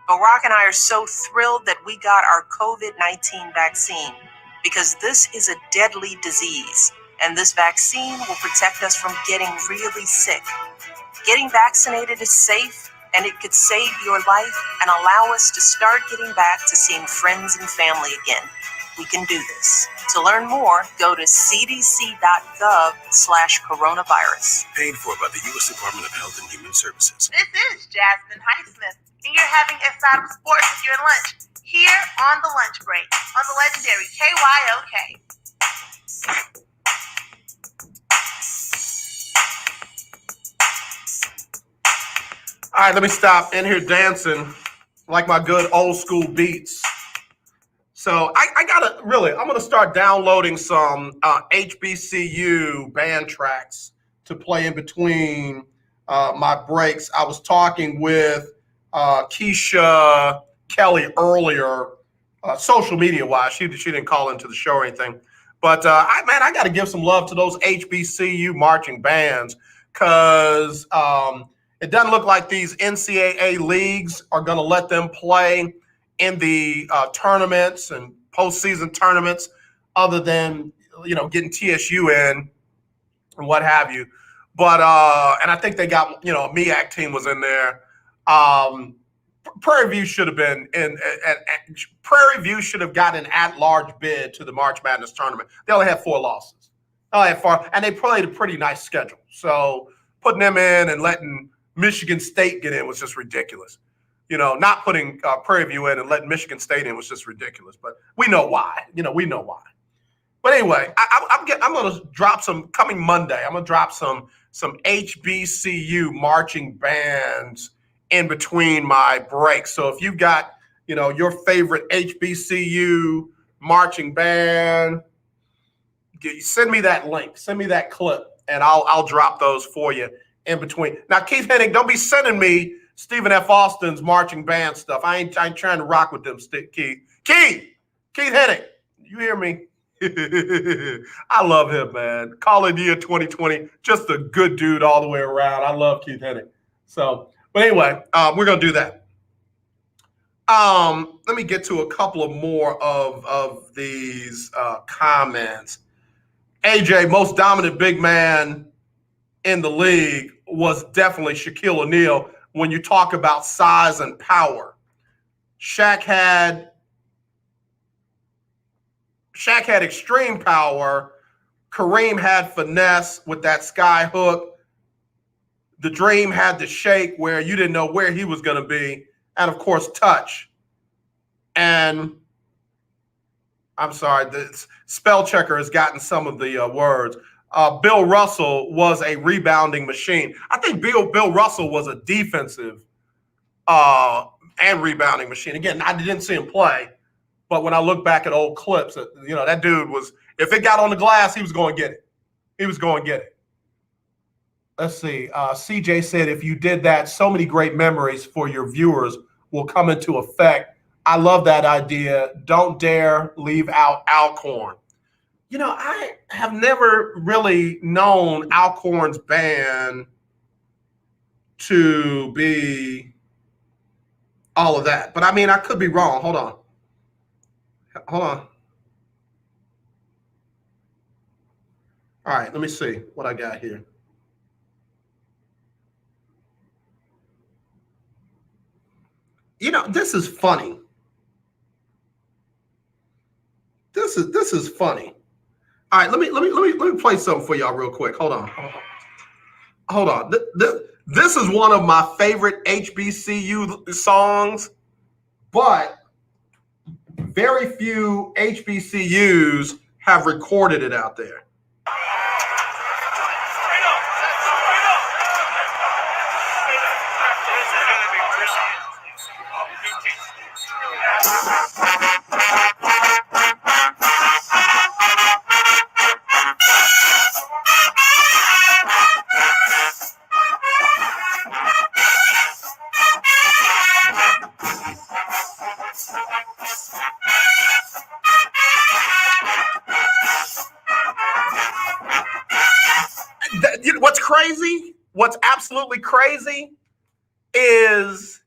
Barack and I are so thrilled that we got our COVID-19 vaccine because this is a deadly disease and this vaccine will protect us from getting really sick. Getting vaccinated is safe and it could save your life and allow us to start getting back to seeing friends and family again. We can do this. To learn more, go to cdc.gov/coronavirus. Paid for by the U.S. Department of Health and Human Services. This is Jasmine Highsmith, and you're having Inside of Sports with your lunch here on the lunch break on the legendary KYOK. All right, let me stop in here dancing like my good old school beats. So I I'm gonna start downloading some HBCU band tracks to play in between my breaks. I was talking with Keisha Kelly earlier, social media wise. She didn't call into the show or anything, but I got to give some love to those HBCU marching bands because it doesn't look like these NCAA leagues are going to let them play in the tournaments and postseason tournaments, other than getting TSU in and what have you. But and I think they got a MEAC team was in there. Prairie View should have been in. Prairie View should have gotten an at-large bid to the March Madness tournament. They only had 4 losses. And they played a pretty nice schedule. So putting them in and letting Michigan State get in was just ridiculous. Not putting Prairie View in and letting Michigan State in was just ridiculous. But we know why. We know why. But anyway, I'm going to drop some coming Monday. I'm going to drop some HBCU marching bands in between my breaks. So if you've got your favorite HBCU marching band, send me that link, send me that clip, and I'll drop those for you in between. Now, Keith Hennig, don't be sending me Stephen F. Austin's marching band stuff. I ain't trying to rock with them, Keith. Keith Hennig, you hear me? I love him, man. Calling year 2020, just a good dude all the way around. I love Keith Hennig. So, but anyway, we're gonna do that. Let me get to a couple of more of these comments. AJ, most dominant big man in the league was definitely Shaquille O'Neal when you talk about size and power. Shaq had extreme power. Kareem had finesse with that sky hook. The Dream had the shake where you didn't know where he was going to be. And, of course, touch. And I'm sorry, the spell checker has gotten some of the words. Bill Russell was a rebounding machine. I think Bill Russell was a defensive and rebounding machine. Again, I didn't see him play. But when I look back at old clips, that dude was, if it got on the glass, he was going to get it. He was going to get it. Let's see. CJ said, if you did that, so many great memories for your viewers will come into effect. I love that idea. Don't dare leave out Alcorn. I have never really known Alcorn's band to be all of that. But, I could be wrong. Hold on. All right, let me see what I got here. This is funny. This is funny. All right, let me play something for y'all real quick. Hold on. This is one of my favorite HBCU songs, but very few HBCUs have recorded it out there. What's absolutely crazy is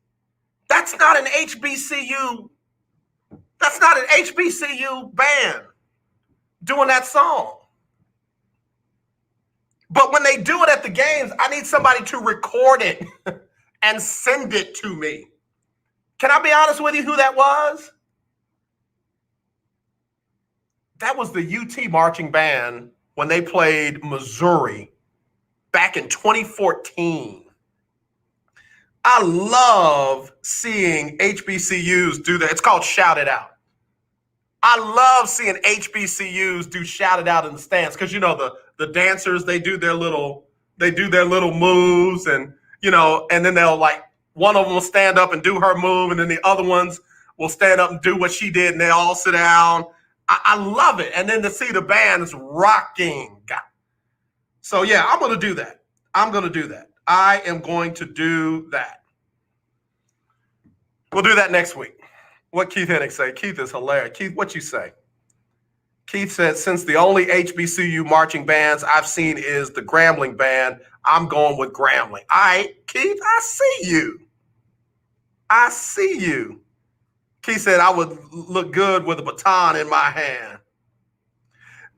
that's not an HBCU band doing that song. But when they do it at the games, I need somebody to record it and send it to me. Can I be honest with you who that was? That was the UT marching band when they played Missouri back in 2014. I love seeing HBCUs do that. It's called Shout It Out. I love seeing HBCUs do Shout It Out in the stands because the dancers, they do their little moves and then they'll one of them will stand up and do her move and then the other ones will stand up and do what she did and they all sit down I love it. And then to see the bands rocking. So yeah, I'm going to do that. I am going to do that. We'll do that next week. What Keith Hennig say? Keith is hilarious. Keith, what you say? Keith said, since the only HBCU marching bands I've seen is the Grambling band, I'm going with Grambling. All right, Keith, I see you. Keith said, I would look good with a baton in my hand.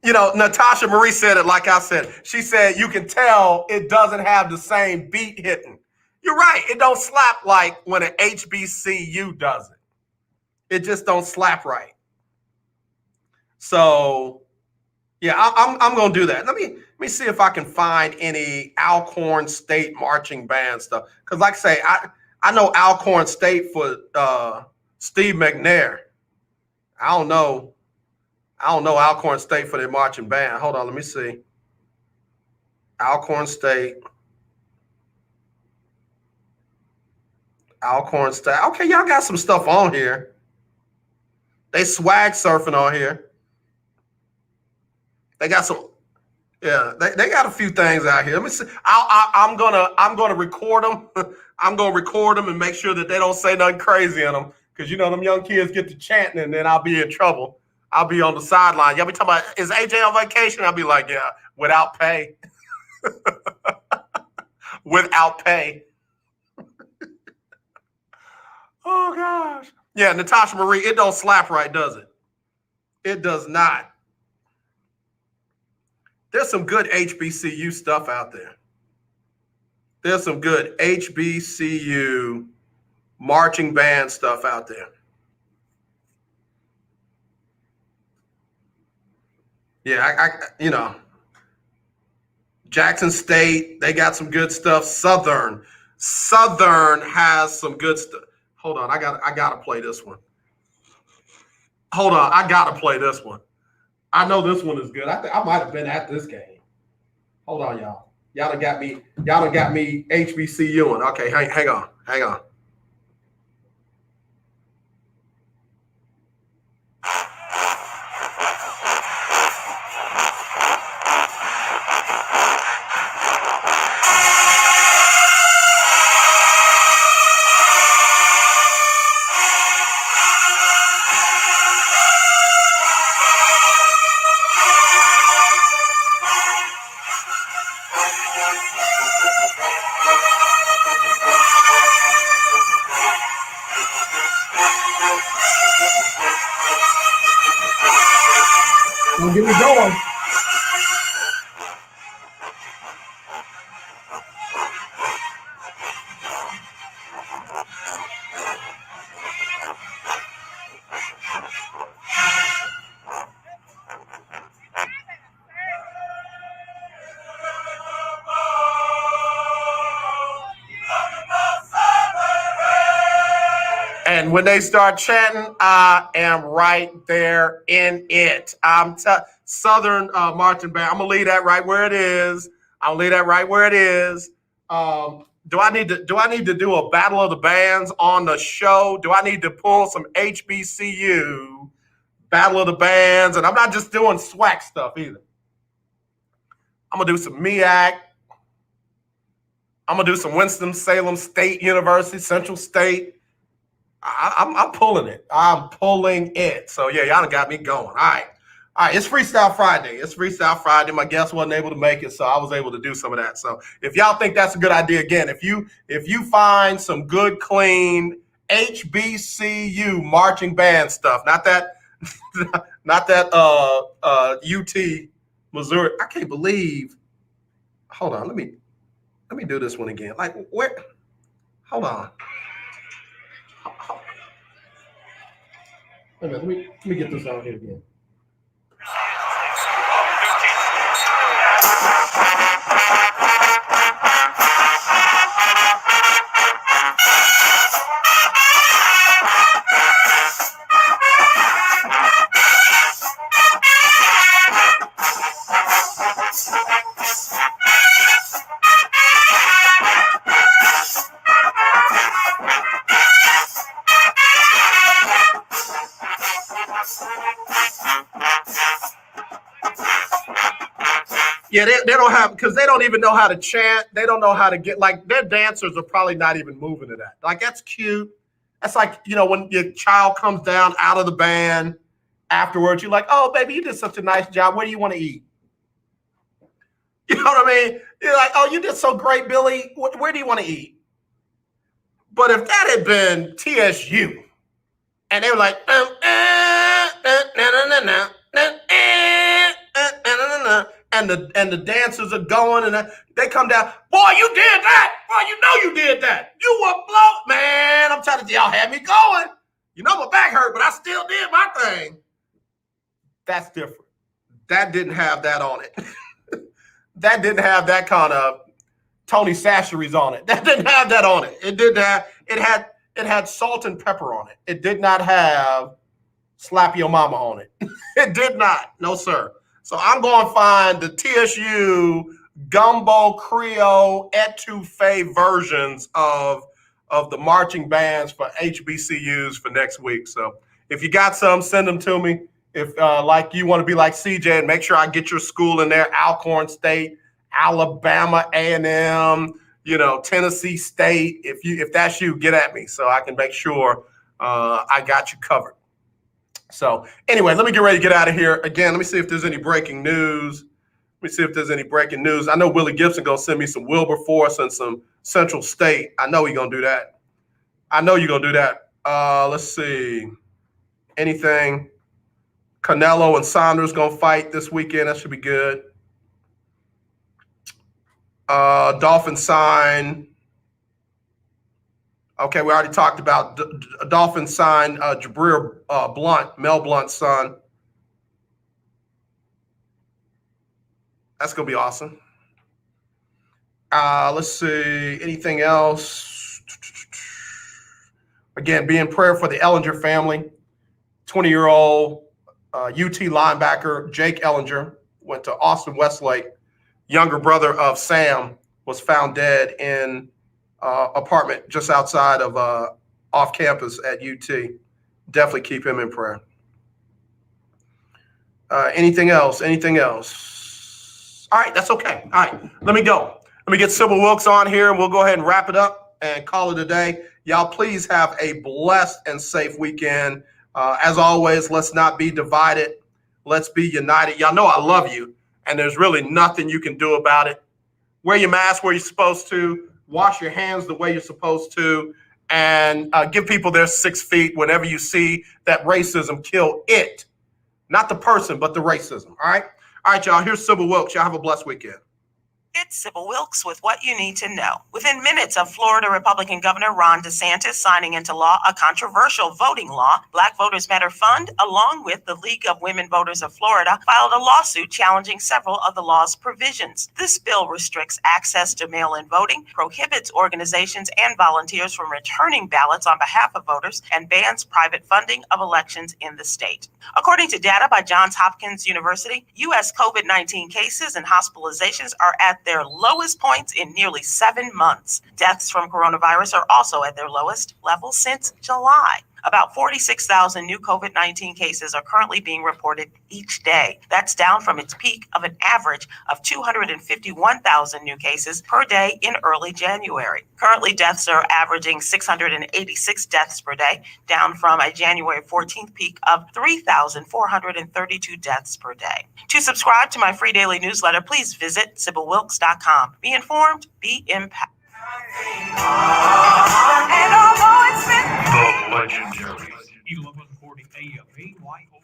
Natasha Marie said it like I said. She said, you can tell it doesn't have the same beat hitting. You're right. It don't slap like when an HBCU does it. It just don't slap right. So, yeah, I'm going to do that. Let me see if I can find any Alcorn State marching band stuff. Because like I say, I know Alcorn State for Steve McNair. I don't know Alcorn State for their marching band. Hold on, let me see. Alcorn State. Okay, y'all got some stuff on here. They swag surfing on here. They got some, yeah, they got a few things out here. Let me see. I'm gonna record them. I'm gonna record them and make sure that they don't say nothing crazy in them. Because them young kids get to chanting and then I'll be in trouble. I'll be on the sideline. Y'all be talking about, is AJ on vacation? I'll be like, yeah, without pay. Without pay. Oh, gosh. Yeah, Natasha Marie, it don't slap right, does it? It does not. There's some good HBCU stuff out there. There's some good HBCU marching band stuff out there. Yeah, Jackson State, they got some good stuff. Southern has some good stuff. Hold on, I gotta play this one. Hold on, I gotta play this one. I know this one is good. I think I might have been at this game. Hold on, y'all. Y'all done got me HBCUing. Okay, hang on. Don't get me going. And when they start chanting, I am right there in it. Southern marching band. I'm gonna leave that right where it is. Do I need to do a battle of the bands on the show? Do I need to pull some HBCU battle of the bands? And I'm not just doing SWAC stuff either. I'm gonna do some MEAC. I'm gonna do some Winston-Salem State University, Central State. I'm pulling it. I'm pulling it. So yeah, y'all done got me going. All right. It's Freestyle Friday. My guest wasn't able to make it, so I was able to do some of that. So if y'all think that's a good idea, again, if you find some good, clean HBCU marching band stuff, not that UT Missouri. I can't believe. Hold on, let me do this one again. Like where? Hold on. Let me get this on here again. Yeah, they don't have, because they don't even know how to chant. They don't know how to get, like, their dancers are probably not even moving to that. Like, that's cute. That's like, when your child comes down out of the band afterwards, you're like, oh, baby, you did such a nice job. Where do you want to eat? You know what I mean? You're like, oh, you did so great, Billy. Where do you want to eat? But if that had been TSU, and they were like, and the dancers are going, and they come down. Boy, you did that. Boy, you know you did that. You were blown, man. I'm telling you, y'all had me going. You know my back hurt, but I still did my thing. That's different. That didn't have that on it. That didn't have that kind of Tony Sacheries on it. That didn't have that on it. It didn't have. It had salt and pepper on it. It did not have slap your mama on it. It did not. No, sir. So I'm going to find the TSU gumbo Creole etouffee versions of the marching bands for HBCUs for next week. So if you got some, send them to me. If like you want to be like CJ and make sure I get your school in there, Alcorn State, Alabama A&M, Tennessee State. If that's you, get at me so I can make sure I got you covered. So anyway, let me get ready to get out of here. Again, let me see if there's any breaking news. I know Willie Gibson going to send me some Wilberforce and some Central State. I know he's going to do that. I know you're going to do that. Let's see. Anything? Canelo and Saunders going to fight this weekend. That should be good. Dolphins sign. Okay, we already talked about Dolphins sign Jabril Blunt, Mel Blunt's son. That's going to be awesome. Let's see. Anything else? Again, be in prayer for the Ellinger family. 20-year-old UT linebacker Jake Ellinger went to Austin Westlake. Younger brother of Sam was found dead in apartment just outside of off campus at UT. Definitely keep him in prayer. Anything else? All right, that's okay. All right, let me go. Let me get Sybil Wilkes on here, and we'll go ahead and wrap it up and call it a day. Y'all, please have a blessed and safe weekend. As always, let's not be divided. Let's be united. Y'all know I love you, and there's really nothing you can do about it. Wear your mask where you're supposed to. Wash your hands the way you're supposed to. And give people their 6 feet whenever you see that racism. Kill it. Not the person, but the racism. All right? All right, y'all. Here's Sybil Wilkes. Y'all have a blessed weekend. It's Sybil Wilkes with what you need to know. Within minutes of Florida Republican Governor Ron DeSantis signing into law a controversial voting law, Black Voters Matter Fund, along with the League of Women Voters of Florida, filed a lawsuit challenging several of the law's provisions. This bill restricts access to mail-in voting, prohibits organizations and volunteers from returning ballots on behalf of voters, and bans private funding of elections in the state. According to data by Johns Hopkins University, U.S. COVID-19 cases and hospitalizations are at their lowest points in nearly 7 months. Deaths from coronavirus are also at their lowest level since July. About 46,000 new COVID-19 cases are currently being reported each day. That's down from its peak of an average of 251,000 new cases per day in early January. Currently, deaths are averaging 686 deaths per day, down from a January 14th peak of 3,432 deaths per day. To subscribe to my free daily newsletter, please visit SybilWilkes.com. Be informed, be impacted. The legendary 1140 AM KYOK.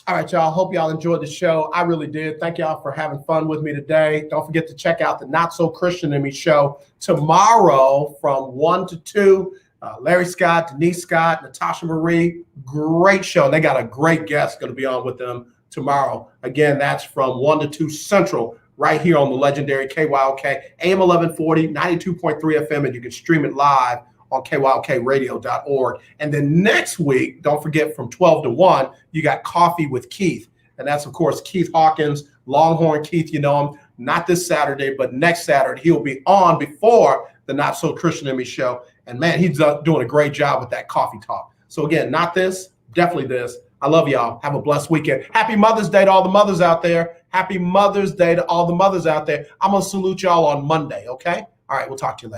All right, y'all. Hope y'all enjoyed the show. I really did. Thank y'all for having fun with me today. Don't forget to check out the Not So Christian in Me show tomorrow from 1 to 2. Larry Scott, Denise Scott, Natasha Marie. Great show. They got a great guest going to be on with them tomorrow. Again, that's from 1 to 2 Central, right here on the legendary KYOK, AM 1140, 92.3 FM, and you can stream it live on KYOKradio.org. And then next week, don't forget, from 12 to 1, you got Coffee with Keith. And that's, of course, Keith Hawkins, Longhorn Keith, you know him. Not this Saturday, but next Saturday. He'll be on before the Not So Christian in Me show. And, man, he's doing a great job with that coffee talk. So, again, not this, definitely this. I love y'all. Have a blessed weekend. Happy Mother's Day to all the mothers out there. Happy Mother's Day to all the mothers out there. I'm going to salute y'all on Monday, okay? All right, we'll talk to you later.